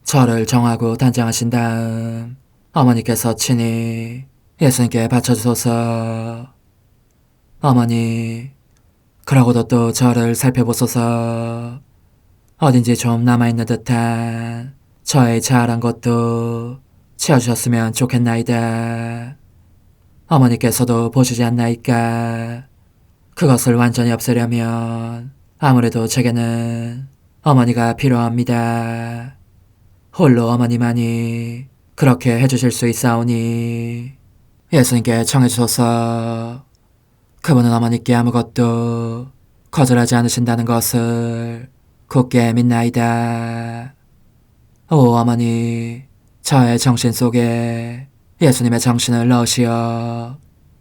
저를 정하고 단장하신 다음 어머니께서 친히 예수님께 바쳐주소서. 어머니, 그러고도 또 저를 살펴보소서. 어딘지 좀 남아있는 듯한 저의 자아란 것도 채워주셨으면 좋겠나이다. 어머니께서도 보시지 않나이까? 그것을 완전히 없애려면 아무래도 제게는 어머니가 필요합니다. 홀로 어머니만이 그렇게 해주실 수 있사오니 예수님께 청해주소서. 그분은 어머니께 아무것도 거절하지 않으신다는 것을 굳게 믿나이다. 오 어머니, 저의 정신 속에 예수님의 정신을 넣으시어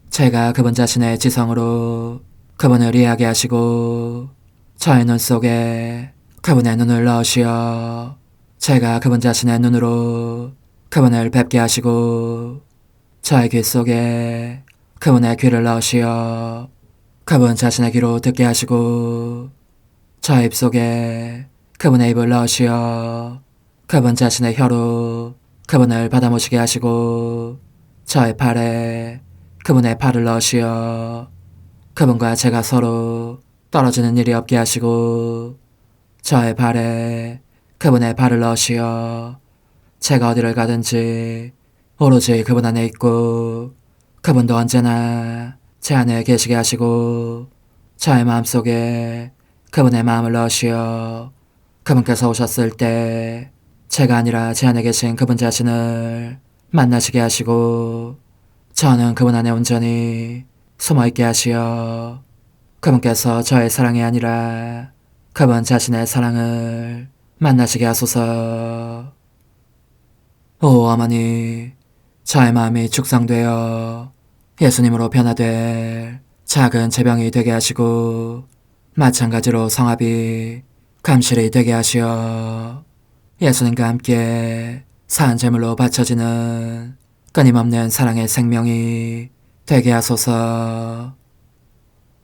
제가 그분 자신의 지성으로 그분을 이해하게 하시고 저의 눈 속에 그분의 눈을 넣으시어 제가 그분 자신의 눈으로 그분을 뵙게 하시고 저의 귀 속에 그분의 귀를 넣으시어 그분 자신의 귀로 듣게 하시고 저의 입 속에 그분의 입을 넣으시어 그분 자신의 혀로 그분을 받아모시게 하시고 저의 팔에 그분의 팔을 넣으시어 그분과 제가 서로 떨어지는 일이 없게 하시고 저의 발에 그분의 발을 넣으시어 제가 어디를 가든지 오로지 그분 안에 있고 그분도 언제나 제 안에 계시게 하시고 저의 마음속에 그분의 마음을 넣으시어 그분께서 오셨을 때 제가 아니라 제 안에 계신 그분 자신을 만나시게 하시고 저는 그분 안에 온전히 숨어있게 하시어 그분께서 저의 사랑이 아니라 그분 자신의 사랑을 만나시게 하소서. 오 어머니, 저의 마음이 축성되어 예수님으로 변화될 작은 제병이 되게 하시고 마찬가지로 성합이 감실이 되게 하시어 예수님과 함께 산 제물로 바쳐지는 끊임없는 사랑의 생명이 되게 하소서.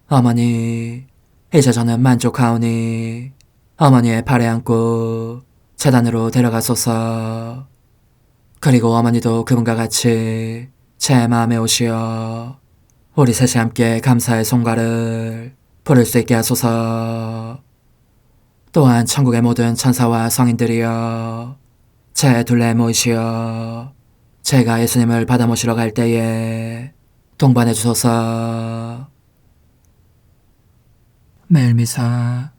어머니, 이제 저는 만족하오니 어머니의 발에 안고 제단으로 데려가소서. 그리고 어머니도 그분과 같이 제 마음에 오시어 우리 셋이 함께 감사의 송가를 부를 수 있게 하소서. 또한 천국의 모든 천사와 성인들이여 제 둘레에 모이시어 제가 예수님을 받아 모시러 갈 때에 동반해 주소서. 매일 미사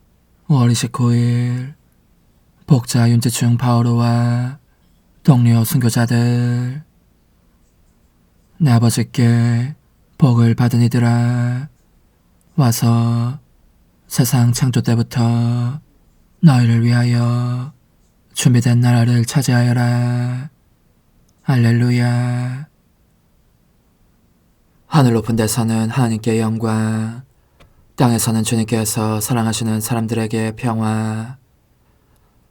5월 29일 복자 윤지충 바오로와 동료 순교자들, 내 아버지께 복을 받은 이들아, 와서 세상 창조 때부터 너희를 위하여 준비된 나라를 차지하여라. 할렐루야. 하늘 높은 데서는 하나님께 영광, 땅에서는 주님께서 사랑하시는 사람들에게 평화.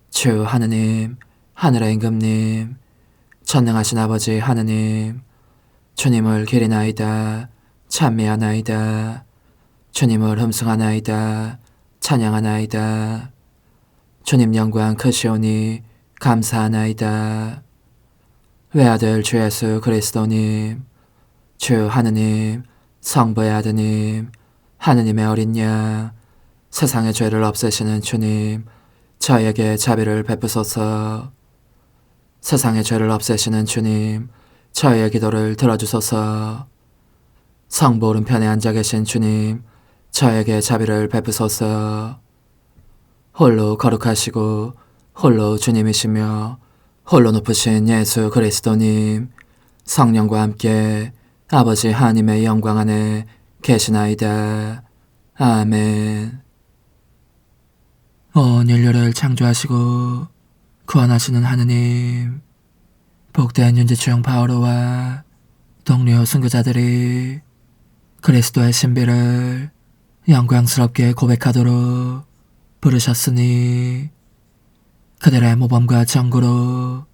주 하느님, 하늘의 임금님, 전능하신 아버지 하느님, 주님을 기리나이다, 찬미하나이다, 주님을 흠숭하나이다, 찬양하나이다. 주님 영광 크시오니 감사하나이다. 외아들 주 예수 그리스도님, 주 하느님, 성부의 아드님, 하느님의 어린 양, 세상의 죄를 없애시는 주님, 저에게 자비를 베푸소서. 세상의 죄를 없애시는 주님, 저의 기도를 들어주소서. 성부 오른편에 앉아 계신 주님, 저에게 자비를 베푸소서. 홀로 거룩하시고 홀로 주님이시며 홀로 높으신 예수 그리스도님, 성령과 함께 아버지 하나님의 영광 안에 계시나이다. 아멘. 온 인류를 창조하시고 구원하시는 하느님, 복된 윤지충 바오로와 동료 선교자들이 그리스도의 신비를 영광스럽게 고백하도록 부르셨으니 그들의 모범과 정구로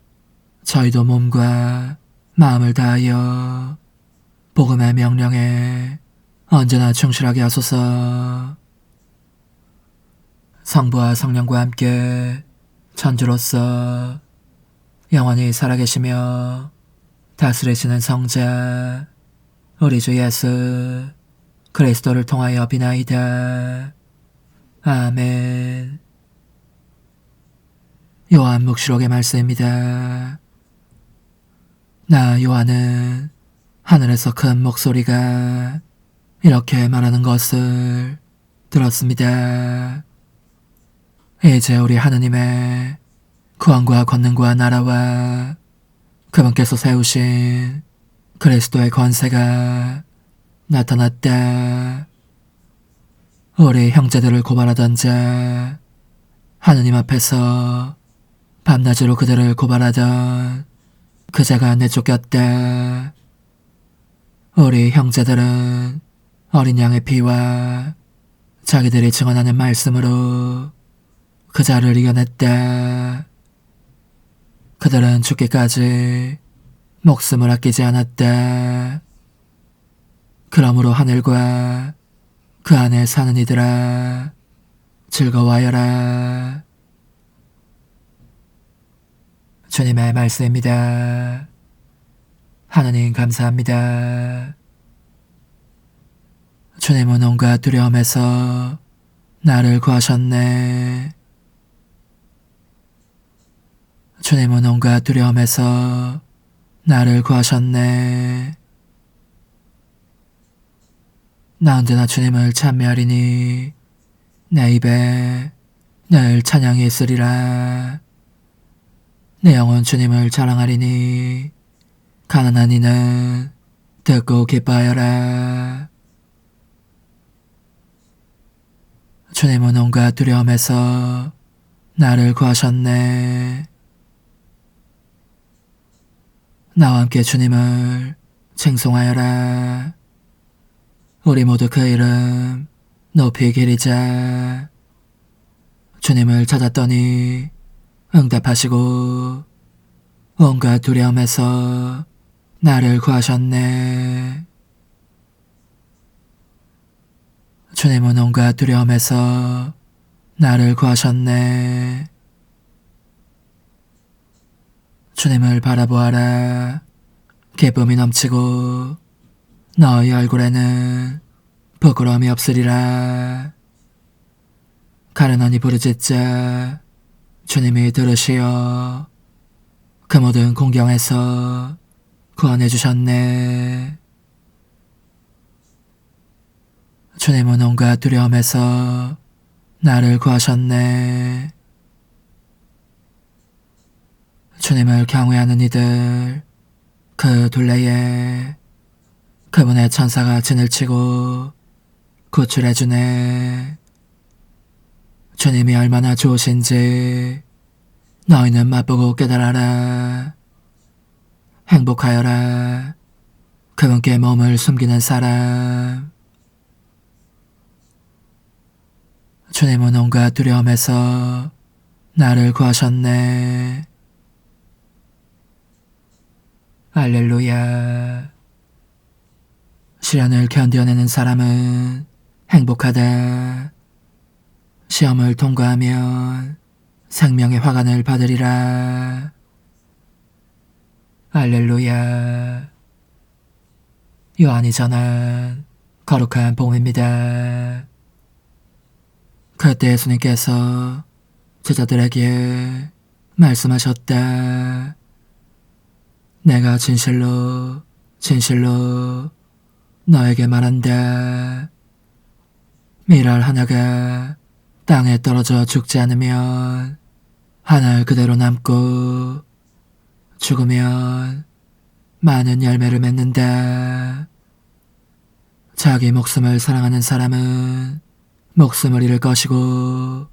저희도 몸과 마음을 다하여 복음의 명령에 언제나 충실하게 하소서. 성부와 성령과 함께 천주로서 영원히 살아계시며 다스리시는 성자 우리 주 예수 그리스도를 통하여 비나이다. 아멘. 요한 묵시록의 말씀입니다. 나 요한은 하늘에서 큰 목소리가 이렇게 말하는 것을 들었습니다. 이제 우리 하느님의 구원과 권능과 나라와 그분께서 세우신 그리스도의 권세가 나타났다. 우리 형제들을 고발하던 자, 하느님 앞에서 밤낮으로 그들을 고발하던 그 자가 내쫓겼다. 우리 형제들은 어린 양의 피와 자기들이 증언하는 말씀으로 그 자를 이겨냈다. 그들은 죽기까지 목숨을 아끼지 않았다. 그러므로 하늘과 그 안에 사는 이들아, 즐거워하여라. 주님의 말씀입니다. 하느님 감사합니다. 주님은 온갖 두려움에서 나를 구하셨네. 주님은 온갖 두려움에서 나를 구하셨네. 나 언제나 주님을 찬미하리니 내 입에 늘 찬양이 있으리라. 내 영혼 주님을 자랑하리니 가난한 이는 듣고 기뻐하여라. 주님은 온갖 두려움에서 나를 구하셨네. 나와 함께 주님을 칭송하여라. 우리 모두 그 이름 높이 기리자. 주님을 찾았더니 응답하시고 온갖 두려움에서 나를 구하셨네. 주님은 온갖 두려움에서 나를 구하셨네. 주님을 바라보아라. 기쁨이 넘치고 너의 얼굴에는 부끄러움이 없으리라. 가련하니 부르짖자. 주님이 들으시어 그 모든 공경에서 구원해 주셨네. 주님은 온갖 두려움에서 나를 구하셨네. 주님을 경외하는 이들 그 둘레에 그분의 천사가 진을 치고 구출해주네. 주님이 얼마나 좋으신지 너희는 맛보고 깨달아라. 행복하여라. 그분께 몸을 숨기는 사람. 주님은 온갖 두려움에서 나를 구하셨네. 할렐루야. 시련을 견뎌내는 사람은 행복하다. 시험을 통과하면 생명의 화관을 받으리라. 할렐루야. 요한이 전한 거룩한 복음입니다. 그때 예수님께서 제자들에게 말씀하셨다. 내가 진실로 진실로 너에게 말한다. 밀알 하나가 땅에 떨어져 죽지 않으면 하늘 그대로 남고 죽으면 많은 열매를 맺는다. 자기 목숨을 사랑하는 사람은 목숨을 잃을 것이고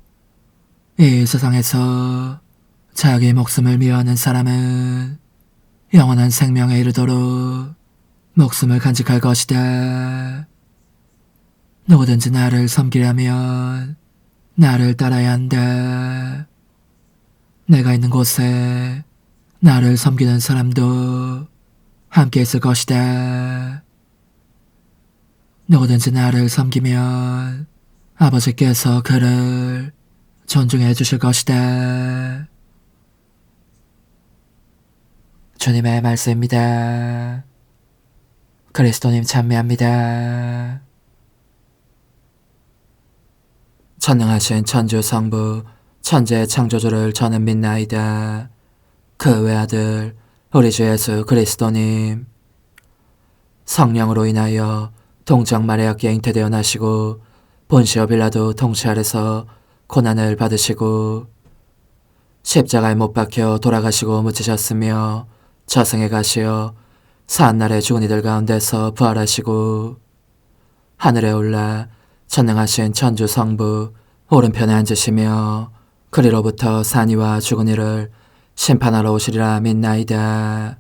이 세상에서 자기 목숨을 미워하는 사람은 영원한 생명에 이르도록 목숨을 간직할 것이다. 누구든지 나를 섬기려면 나를 따라야 한다. 내가 있는 곳에 나를 섬기는 사람도 함께 있을 것이다. 누구든지 나를 섬기면 아버지께서 그를 존중해 주실 것이다. 주님의 말씀입니다. 그리스도님 찬미합니다. 전능하신 천주 성부 천재 창조주를 저는 믿나이다. 그 외아들 우리 주 예수 그리스도님 성령으로 인하여 동정 마리아께 잉태되어 나시고 본시오 빌라도 통치 아래서 고난을 받으시고 십자가에 못 박혀 돌아가시고 묻히셨으며 저승에 가시어 사한날에 죽은 이들 가운데서 부활하시고 하늘에 올라 전능하신 천주 성부 오른편에 앉으시며 그리로부터 산이와 죽은 이를 심판하러 오시리라 믿나이다.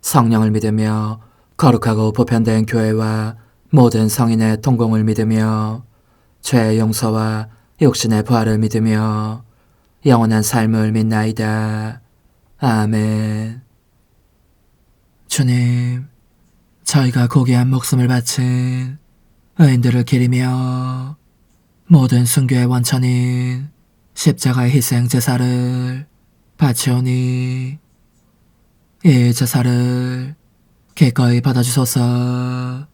성령을 믿으며 거룩하고 보편된 교회와 모든 성인의 통공을 믿으며 죄의 용서와 육신의 부활을 믿으며 영원한 삶을 믿나이다. 아멘. 주님, 저희가 고귀한 목숨을 바친 의인들을 기리며 모든 순교의 원천인 십자가의 희생 제사를 바치오니 이 제사를 기꺼이 받아주소서.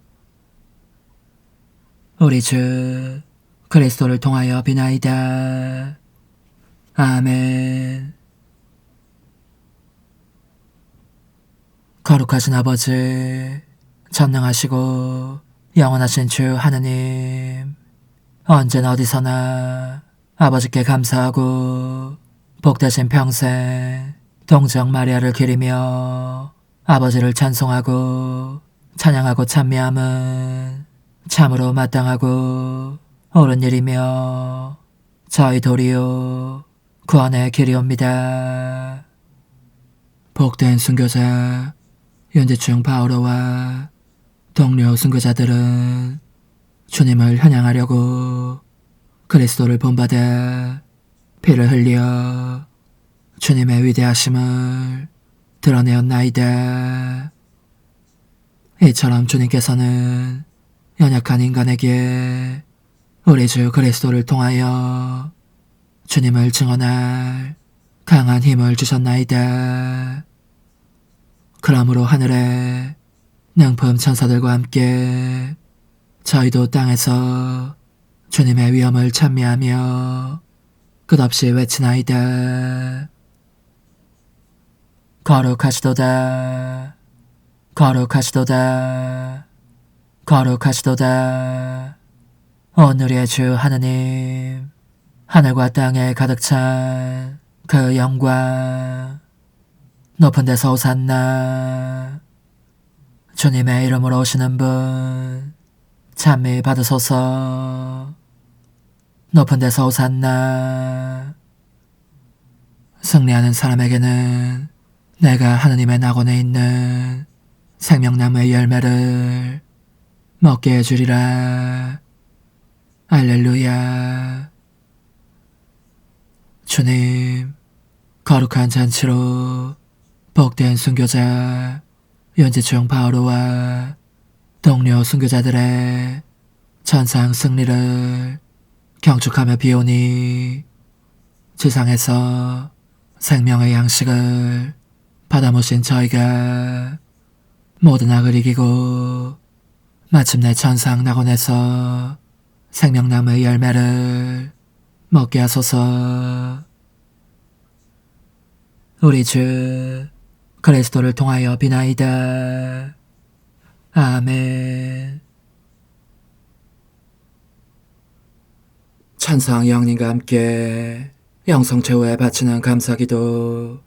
우리 주 그리스도를 통하여 비나이다. 아멘. 거룩하신 아버지, 전능하시고 영원하신 주 하느님, 언제나 어디서나 아버지께 감사하고 복되신 평생 동정 마리아를 기리며 아버지를 찬송하고 찬양하고 찬미함은 참으로 마땅하고 옳은 일이며 저희 도리요 구원의 길이옵니다. 복된 순교자 윤지충 바오로와 동료 순교자들은 주님을 찬양하려고 그리스도를 본받아 피를 흘려 주님의 위대하심을 드러내었나이다. 이처럼 주님께서는 연약한 인간에게 우리 주 그리스도를 통하여 주님을 증언할 강한 힘을 주셨나이다. 그러므로 하늘에 능품 천사들과 함께 저희도 땅에서 주님의 위엄을 찬미하며 끝없이 외치나이다. 거룩하시도다. 거룩하시도다. 거룩하시도다. 오늘의 주 하느님, 하늘과 땅에 가득 찬 그 영광, 높은 데서 오산나. 주님의 이름으로 오시는 분 찬미 받으소서. 높은 데서 오산나. 승리하는 사람에게는 내가 하느님의 낙원에 있는 생명나무의 열매를 먹게 해주리라. 알렐루야. 주님, 거룩한 잔치로 복된 순교자 윤지충 바오로와 동료 순교자들의 천상 승리를 경축하며 비오니 지상에서 생명의 양식을 받아 모신 저희가 모든 악을 이기고 마침내 천상 낙원에서 생명나무의 열매를 먹게 하소서. 우리 주 그리스도를 통하여 비나이다. 아멘. 천상 영님과 함께 영성 최후에 바치는 감사기도.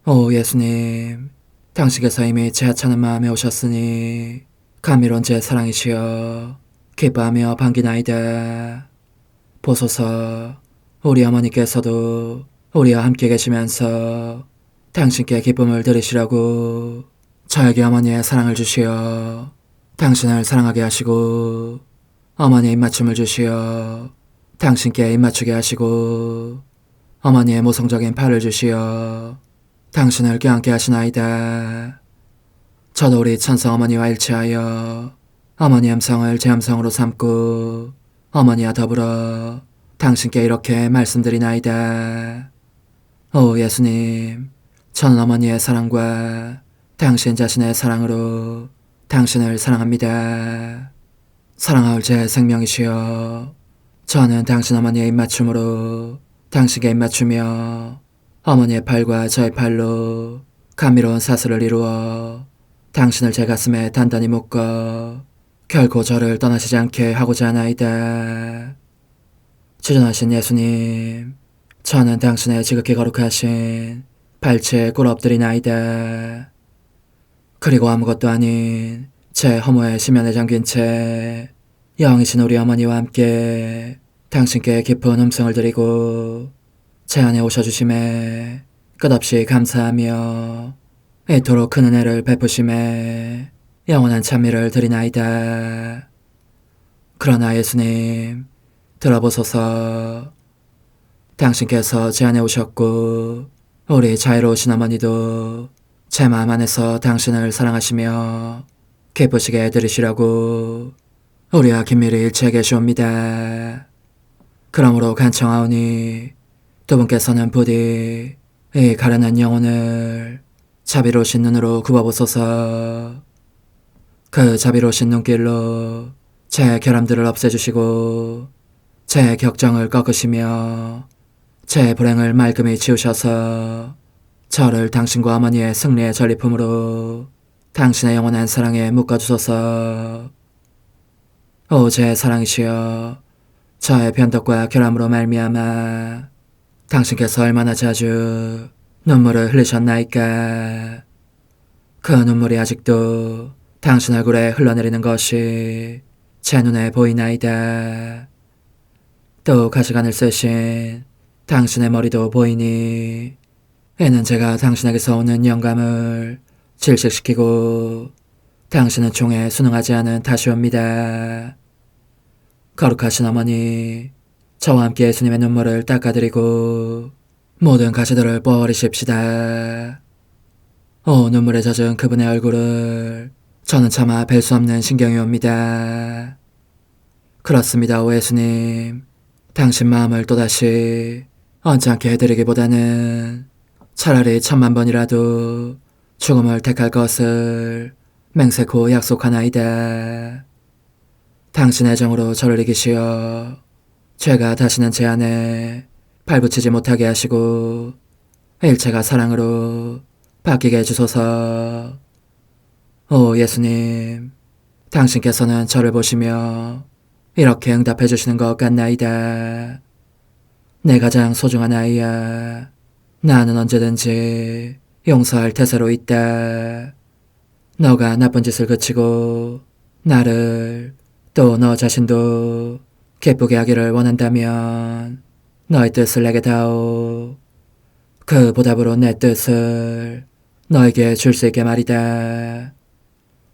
오 예수님, 당신께서 이미 제 하찮은 마음에 오셨으니 감미로운 제 사랑이시여 기뻐하며 반기나이다. 보소서, 우리 어머니께서도 우리와 함께 계시면서 당신께 기쁨을 들으시라고 저에게 어머니의 사랑을 주시어 당신을 사랑하게 하시고 어머니의 입맞춤을 주시어 당신께 입맞추게 하시고 어머니의 모성적인 팔을 주시어 당신을 껴안게 하시나이다. 저도 우리 천성 어머니와 일치하여 어머니 음성을 제 음성으로 삼고 어머니와 더불어 당신께 이렇게 말씀드리나이다. 오 예수님, 저는 어머니의 사랑과 당신 자신의 사랑으로 당신을 사랑합니다. 사랑하올 제 생명이시여, 저는 당신 어머니의 입맞춤으로 당신께 입맞추며 어머니의 팔과 저의 팔로 감미로운 사슬을 이루어 당신을 제 가슴에 단단히 묶어 결코 저를 떠나시지 않게 하고자 하나이다. 주전하신 예수님, 저는 당신의 지극히 거룩하신 발치에 꿇어 엎드리나이다. 그리고 아무것도 아닌 제 허무의 심연에 잠긴 채 영이신 우리 어머니와 함께 당신께 깊은 음성을 드리고 제 안에 오셔주심에 끝없이 감사하며 이토록 큰 은혜를 베푸심에 영원한 찬미를 드리나이다. 그러나 예수님, 들어보소서. 당신께서 제 안에 오셨고 우리 자유로우신 어머니도 제 마음 안에서 당신을 사랑하시며 기쁘시게 들으시라고 우리와 긴밀히 일치해 계시옵니다. 그러므로 간청하오니 두 분께서는 부디 이 가련한 영혼을 자비로우신 눈으로 굽어보소서. 그 자비로우신 눈길로 제 결함들을 없애주시고 제 격정을 꺾으시며 제 불행을 말끔히 지우셔서 저를 당신과 어머니의 승리의 전리품으로 당신의 영원한 사랑에 묶어주소서. 오 제 사랑이시여, 저의 변덕과 결함으로 말미암아 당신께서 얼마나 자주 눈물을 흘리셨나이까. 그 눈물이 아직도 당신 얼굴에 흘러내리는 것이 제 눈에 보이나이다. 또 가시관을 쓰신 당신의 머리도 보이니 이는 제가 당신에게서 오는 영감을 질식시키고 당신은 총에 순응하지 않은 탓이옵니다. 거룩하신 어머니, 저와 함께 예수님의 눈물을 닦아드리고 모든 가시들을 뽑아버리십시다. 오 눈물에 젖은 그분의 얼굴을 저는 차마 뵐 수 없는 신경이 옵니다. 그렇습니다. 오 예수님, 당신 마음을 또다시 언짢게 해드리기보다는 차라리 10,000,000번이라도 죽음을 택할 것을 맹세코 약속하나이다. 당신의 정으로 저를 이기시어 죄가 다시는 제 안에 발붙이지 못하게 하시고 일체가 사랑으로 바뀌게 해주소서. 오 예수님, 당신께서는 저를 보시며 이렇게 응답해 주시는 것 같나이다. 내 가장 소중한 아이야, 나는 언제든지 용서할 태세로 있다. 너가 나쁜 짓을 그치고 나를 또 너 자신도 기쁘게 하기를 원한다면 너의 뜻을 내게 다오. 그 보답으로 내 뜻을 너에게 줄 수 있게 말이다.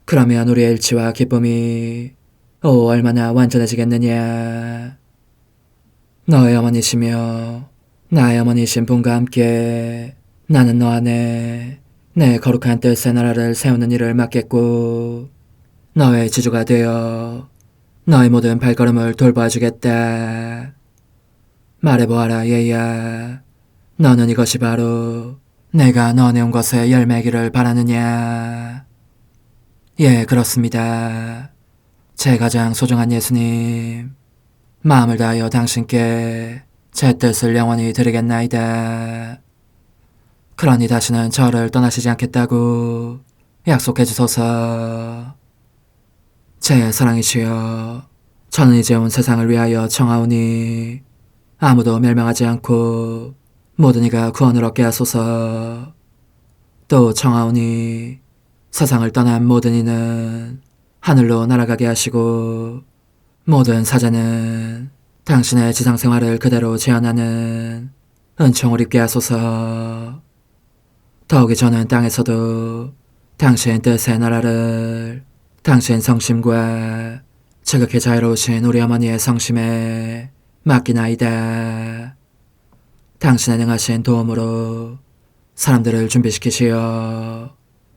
그러면 우리의 일치와 기쁨이 얼마나 완전해지겠느냐. 너의 어머니시며 나의 어머니신 분과 함께 나는 너 안에 내 거룩한 뜻의 나라를 세우는 일을 맡겠고 너의 지주가 되어 너의 모든 발걸음을 돌봐주겠다. 말해보아라 얘야, 너는 이것이 바로 내가 너 내온 것에 열매기를 바라느냐. 예, 그렇습니다. 제 가장 소중한 예수님, 마음을 다하여 당신께 제 뜻을 영원히 드리겠나이다. 그러니 다시는 저를 떠나시지 않겠다고 약속해 주소서. 제 사랑이시여, 저는 이제 온 세상을 위하여 청하오니 아무도 멸망하지 않고 모든 이가 구원을 얻게 하소서. 또 청하오니 세상을 떠난 모든 이는 하늘로 날아가게 하시고 모든 사자는 당신의 지상생활을 그대로 재현하는 은총을 입게 하소서. 더욱이 저는 땅에서도 당신 뜻의 나라를 당신 성심과 지극히 자유로우신 우리 어머니의 성심에 맡기나이다. 당신의 능하신 도움으로 사람들을 준비시키시어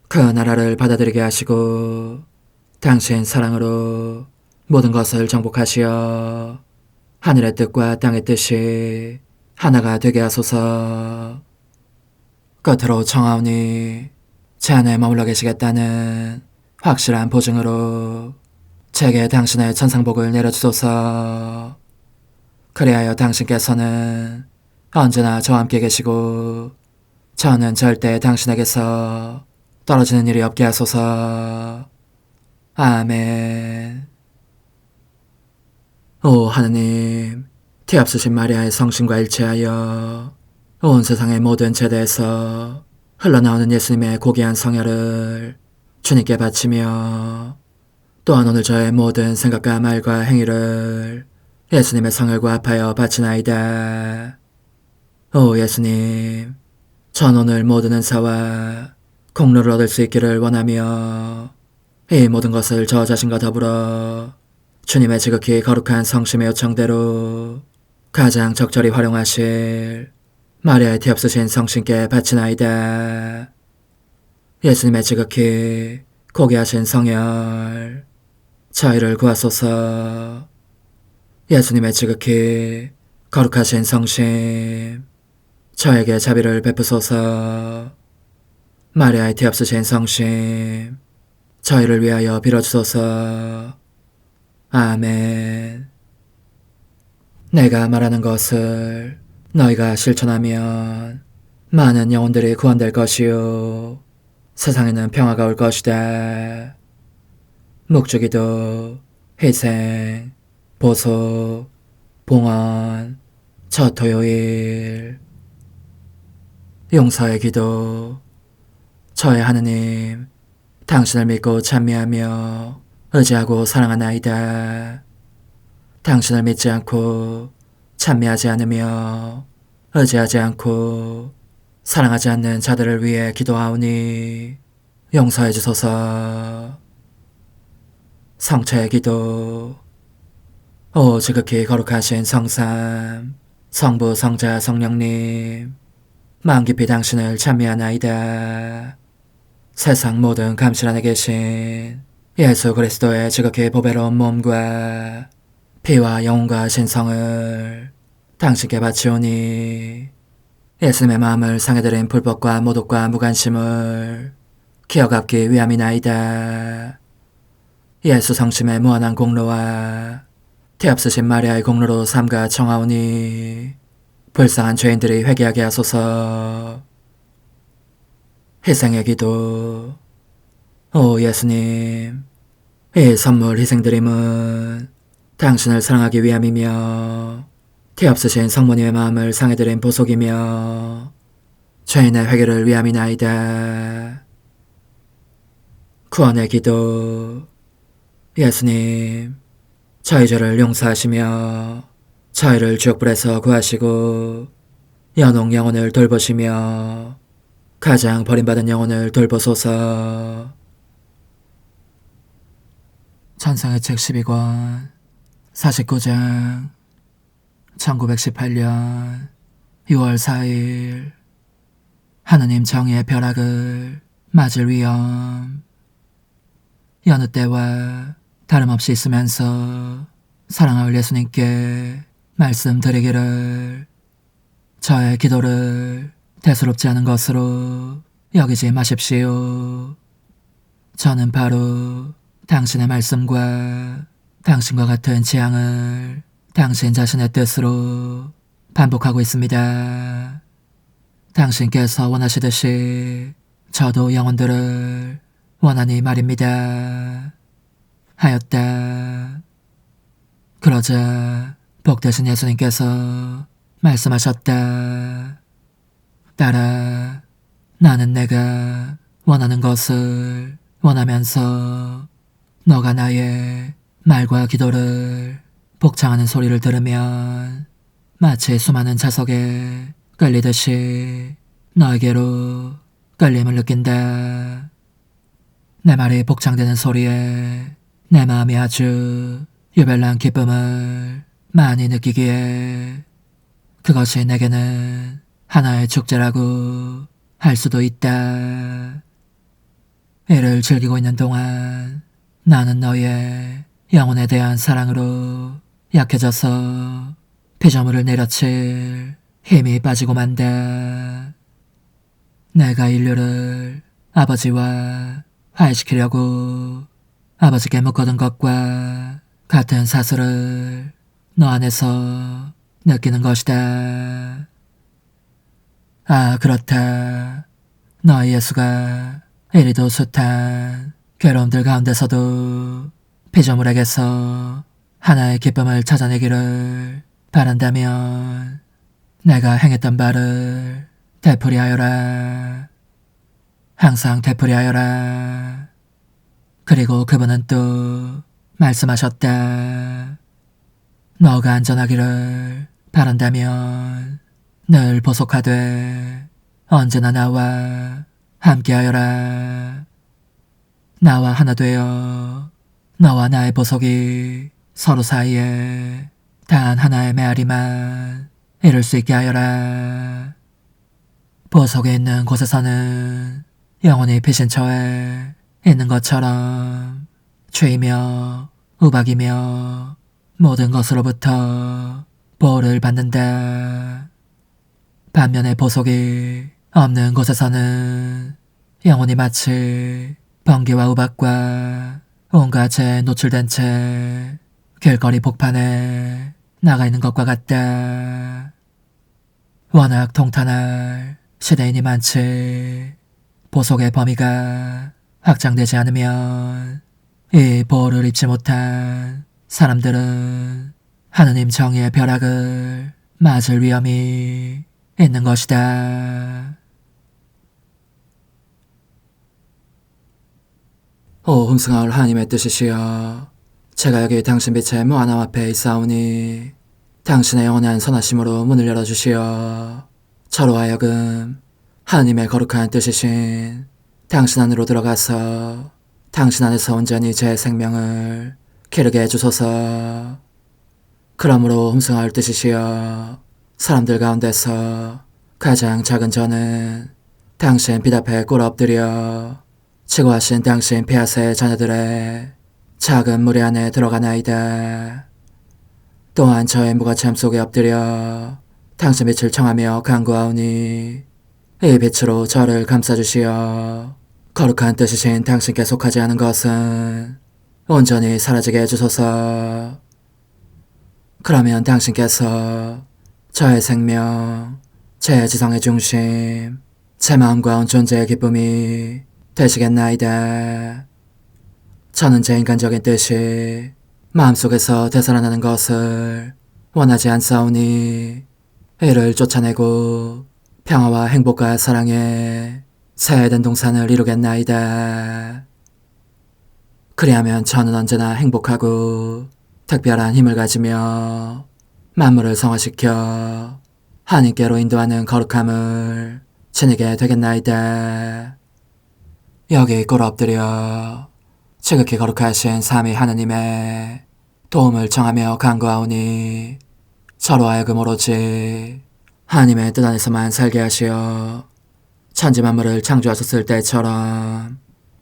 그 나라를 받아들이게 하시고 당신 사랑으로 모든 것을 정복하시어 하늘의 뜻과 땅의 뜻이 하나가 되게 하소서. 끝으로 청하오니 제 안에 머물러 계시겠다는 확실한 보증으로 제게 당신의 천상복을 내려주소서. 그리하여 당신께서는 언제나 저와 함께 계시고 저는 절대 당신에게서 떨어지는 일이 없게 하소서. 아멘. 오 하느님, 티없으신 마리아의 성신과 일치하여 온 세상의 모든 제대에서 흘러나오는 예수님의 고귀한 성혈을 주님께 바치며 또한 오늘 저의 모든 생각과 말과 행위를 예수님의 성혈과 합하여 바치나이다. 오 예수님, 전 오늘 모든 은사와 공로를 얻을 수 있기를 원하며 이 모든 것을 저 자신과 더불어 주님의 지극히 거룩한 성심의 요청대로 가장 적절히 활용하실 마리아의 티없으신 성신께 바치나이다. 예수님의 지극히 고귀하신 성혈, 저희를 구하소서. 예수님의 지극히 거룩하신 성심, 저에게 자비를 베푸소서. 마리아의 티없으신 성심, 저희를 위하여 빌어주소서. 아멘. 내가 말하는 것을 너희가 실천하면 많은 영혼들이 구원될 것이요 세상에는 평화가 올 것이다. 묵주기도, 희생, 보속, 봉헌, 첫 토요일. 용서의 기도. 저의 하느님, 당신을 믿고 찬미하며 의지하고 사랑하나이다. 당신을 믿지 않고 찬미하지 않으며 의지하지 않고 사랑하지 않는 자들을 위해 기도하오니 용서해 주소서. 성체의 기도. 오 지극히 거룩하신 성삼, 성부, 성자, 성령님, 마음 깊이 당신을 찬미하나이다. 세상 모든 감실 안에 계신 예수 그리스도의 지극히 보배로운 몸과 피와 영혼과 신성을 당신께 바치오니 예수님의 마음을 상해드린 불법과 모독과 무관심을 기어갚기 위함이나이다. 예수 성심의 무한한 공로와 티없으신 마리아의 공로로 삼가 청하오니 불쌍한 죄인들이 회개하게 하소서. 희생의 기도. 오 예수님, 이 선물 희생드림은 당신을 사랑하기 위함이며 티없으신 성모님의 마음을 상해드린 보속이며 죄인의 회개를 위함이나이다. 구원의 기도. 예수님, 저희 죄를 용서하시며 저희를 지옥불에서 구하시고 연옥 영혼을 돌보시며 가장 버림받은 영혼을 돌보소서. 찬송의 책 12권 49장 1918년 6월 4일. 하느님 정의의 벼락을 맞을 위험. 여느 때와 다름없이 있으면서 사랑할 예수님께 말씀드리기를 저의 기도를 대수롭지 않은 것으로 여기지 마십시오. 저는 바로 당신의 말씀과 당신과 같은 지향을 당신 자신의 뜻으로 반복하고 있습니다. 당신께서 원하시듯이 저도 영혼들을 원하니 말입니다. 하였다. 그러자 복되신 예수님께서 말씀하셨다. 딸아, 나는 내가 원하는 것을 원하면서 너가 나의 말과 기도를 복창하는 소리를 들으면 마치 수많은 자석에 끌리듯이 너에게로 끌림을 느낀다. 내 말이 복창되는 소리에 내 마음이 아주 유별난 기쁨을 많이 느끼기에 그것이 내게는 하나의 축제라고 할 수도 있다. 이를 즐기고 있는 동안 나는 너의 영혼에 대한 사랑으로 약해져서 피조물을 내려칠 힘이 빠지고 만다. 내가 인류를 아버지와 화해시키려고 아버지께 묻거든 것과 같은 사슬을 너 안에서 느끼는 것이다. 아, 그렇다. 너의 예수가 이리도 숱한 괴로움들 가운데서도 피조물에게서 하나의 기쁨을 찾아내기를 바란다면 내가 행했던 바를 되풀이하여라. 항상 되풀이하여라. 그리고 그분은 또 말씀하셨다. 너가 안전하기를 바란다면 늘 보속하되 언제나 나와 함께하여라. 나와 하나 되어 너와 나의 보속이 서로 사이에 단 하나의 메아리만 이룰 수 있게 하여라. 보속에 있는 곳에서는 영혼이 피신처에 있는 것처럼 죄이며 우박이며 모든 것으로부터 보호를 받는다. 반면에 보속이 없는 곳에서는 영혼이 마치 번개와 우박과 온갖 죄에 노출된 채 길거리 복판에 나가 있는 것과 같다. 워낙 통탄할 시대인이 많지 보속의 범위가 확장되지 않으면 이 보호를 입지 못한 사람들은 하느님 정의의 벼락을 맞을 위험이 있는 것이다. 오 흥승하올 하나님의 뜻이시여, 제가 여기 당신 빛의 무한함 앞에 있사오니 당신의 영원한 선하심으로 문을 열어주시어 저로 하여금 하나님의 거룩한 뜻이신 당신 안으로 들어가서 당신 안에서 온전히 제 생명을 기르게 해주소서. 그러므로 흥승하올 뜻이시여, 사람들 가운데서 가장 작은 저는 당신 빛 앞에 꿇어 엎드려 치고하신 당신 폐하세의 자녀들의 작은 무리 안에 들어가나이다. 또한 저의 무거참 속에 엎드려 당신 빛을 청하며 간구하오니 이 빛으로 저를 감싸주시어 거룩한 뜻이신 당신께 속하지 않은 것은 온전히 사라지게 해주소서. 그러면 당신께서 저의 생명, 제 지성의 중심, 제 마음과 온 존재의 기쁨이 되시겠나이다. 저는 제 인간적인 뜻이 마음속에서 되살아나는 것을 원하지 않사오니 이를 쫓아내고 평화와 행복과 사랑의 새 에덴 동산을 이루겠나이다. 그리하면 저는 언제나 행복하고 특별한 힘을 가지며 만물을 성화시켜 하나님께로 인도하는 거룩함을 지니게 되겠나이다. 여기 꿇어 엎드려 지극히 거룩하신 삼위 하느님의 도움을 청하며 간구하오니 저로 하여금 오로지 하나님의 뜻 안에서만 살게 하시어 천지 만물을 창조하셨을 때처럼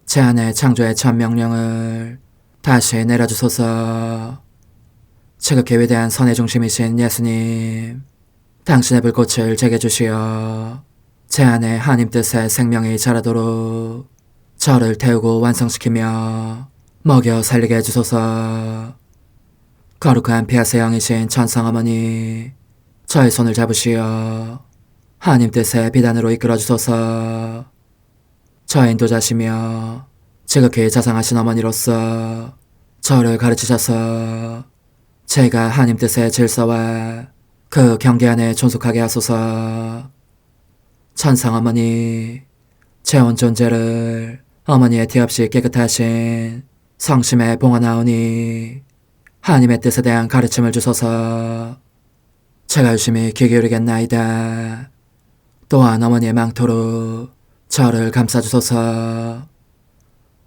제 안에 창조의 첫 명령을 다시 내려주소서. 지극히 위대한 선의 중심이신 예수님, 당신의 불꽃을 제게 주시어 제 안에 하나님 뜻의 생명이 자라도록 저를 태우고 완성시키며 먹여 살리게 해주소서. 거룩한 피아세 영이신 천성어머니, 저의 손을 잡으시어 하나님 뜻의 비단으로 이끌어주소서. 저의 인도자시며 지극히 자상하신 어머니로서 저를 가르치셔서 제가 하나님 뜻의 질서와 그 경계 안에 존속하게 하소서. 천상 어머니, 제 온 존재를 어머니의 티 없이 깨끗하신 성심에 봉헌하오니 하나님의 뜻에 대한 가르침을 주소서. 제가 열심히 귀 기울이겠나이다. 또한 어머니의 망토로 저를 감싸주소서.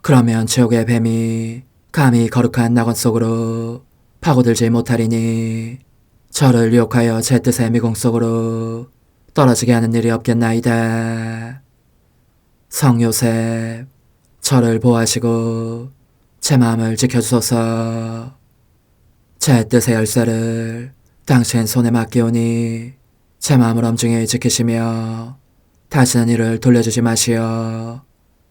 그러면 지옥의 뱀이 감히 거룩한 낙원 속으로 파고들지 못하리니 저를 유혹하여 제 뜻의 미궁 속으로 떨어지게 하는 일이 없겠나이다. 성 요셉, 저를 보호하시고 제 마음을 지켜주소서. 제 뜻의 열쇠를 당신 손에 맡기오니 제 마음을 엄중히 지키시며 다시는 이를 돌려주지 마시어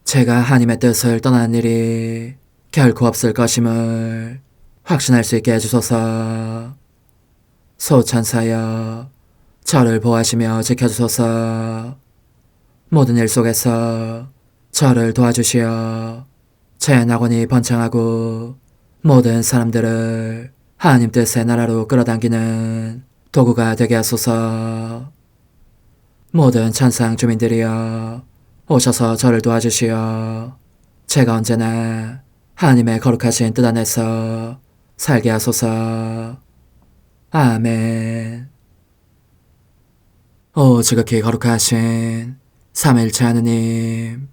제가 하나님의 뜻을 떠나는 일이 결코 없을 것임을 확신할 수 있게 해주소서. 소천사여, 저를 보호하시며 지켜주소서. 모든 일 속에서 저를 도와주시어 제 낙원이 번창하고 모든 사람들을 하나님 뜻의 나라로 끌어당기는 도구가 되게 하소서. 모든 천상 주민들이여, 오셔서 저를 도와주시어 제가 언제나 하나님의 거룩하신 뜻 안에서 살게 하소서. 아멘. 오 지극히 거룩하신 삼위일체 하느님,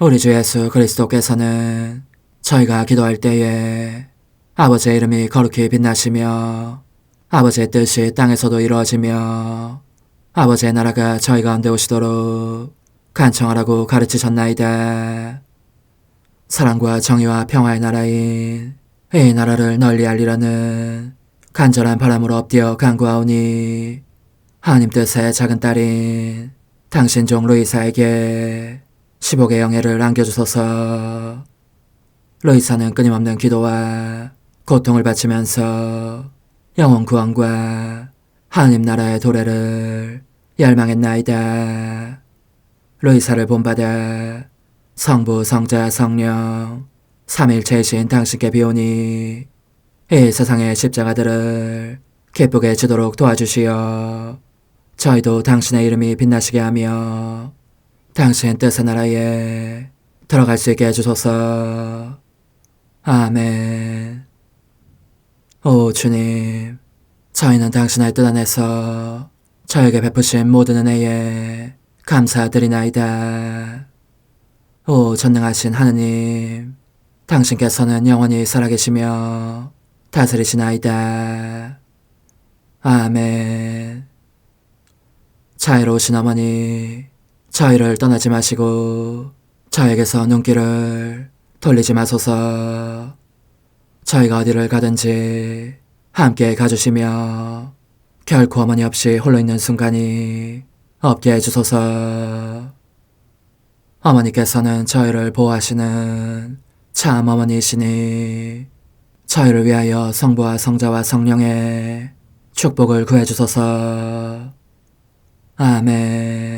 우리 주 예수 그리스도께서는 저희가 기도할 때에 아버지의 이름이 거룩히 빛나시며 아버지의 뜻이 땅에서도 이루어지며 아버지의 나라가 저희 가운데 오시도록 간청하라고 가르치셨나이다. 사랑과 정의와 평화의 나라인 이 나라를 널리 알리라는 간절한 바람으로 엎드려 간구하오니 하나님 뜻의 작은 딸인 당신 종 루이사에게 15개 영예를 안겨주소서. 루이사는 끊임없는 기도와 고통을 바치면서 영혼 구원과 하나님 나라의 도래를 열망했나이다. 루이사를 본받아 성부, 성자, 성령 삼위일체이신 당신께 비오니 이 세상의 십자가들을 기쁘게 지도록 도와주시어 저희도 당신의 이름이 빛나시게 하며 당신 뜻의 나라에 들어갈 수 있게 해주소서. 아멘. 오 주님, 저희는 당신의 뜻 안에서 저에게 베푸신 모든 은혜에 감사드리나이다. 오 전능하신 하느님, 당신께서는 영원히 살아계시며 다스리시나이다. 아멘. 자애로우신 어머니, 저희를 떠나지 마시고 저에게서 눈길을 돌리지 마소서. 저희가 어디를 가든지 함께 가주시며 결코 어머니 없이 홀로 있는 순간이 없게 해주소서. 어머니께서는 저희를 보호하시는 참 어머니이시니 저희를 위하여 성부와 성자와 성령의 축복을 구해주소서. 아멘.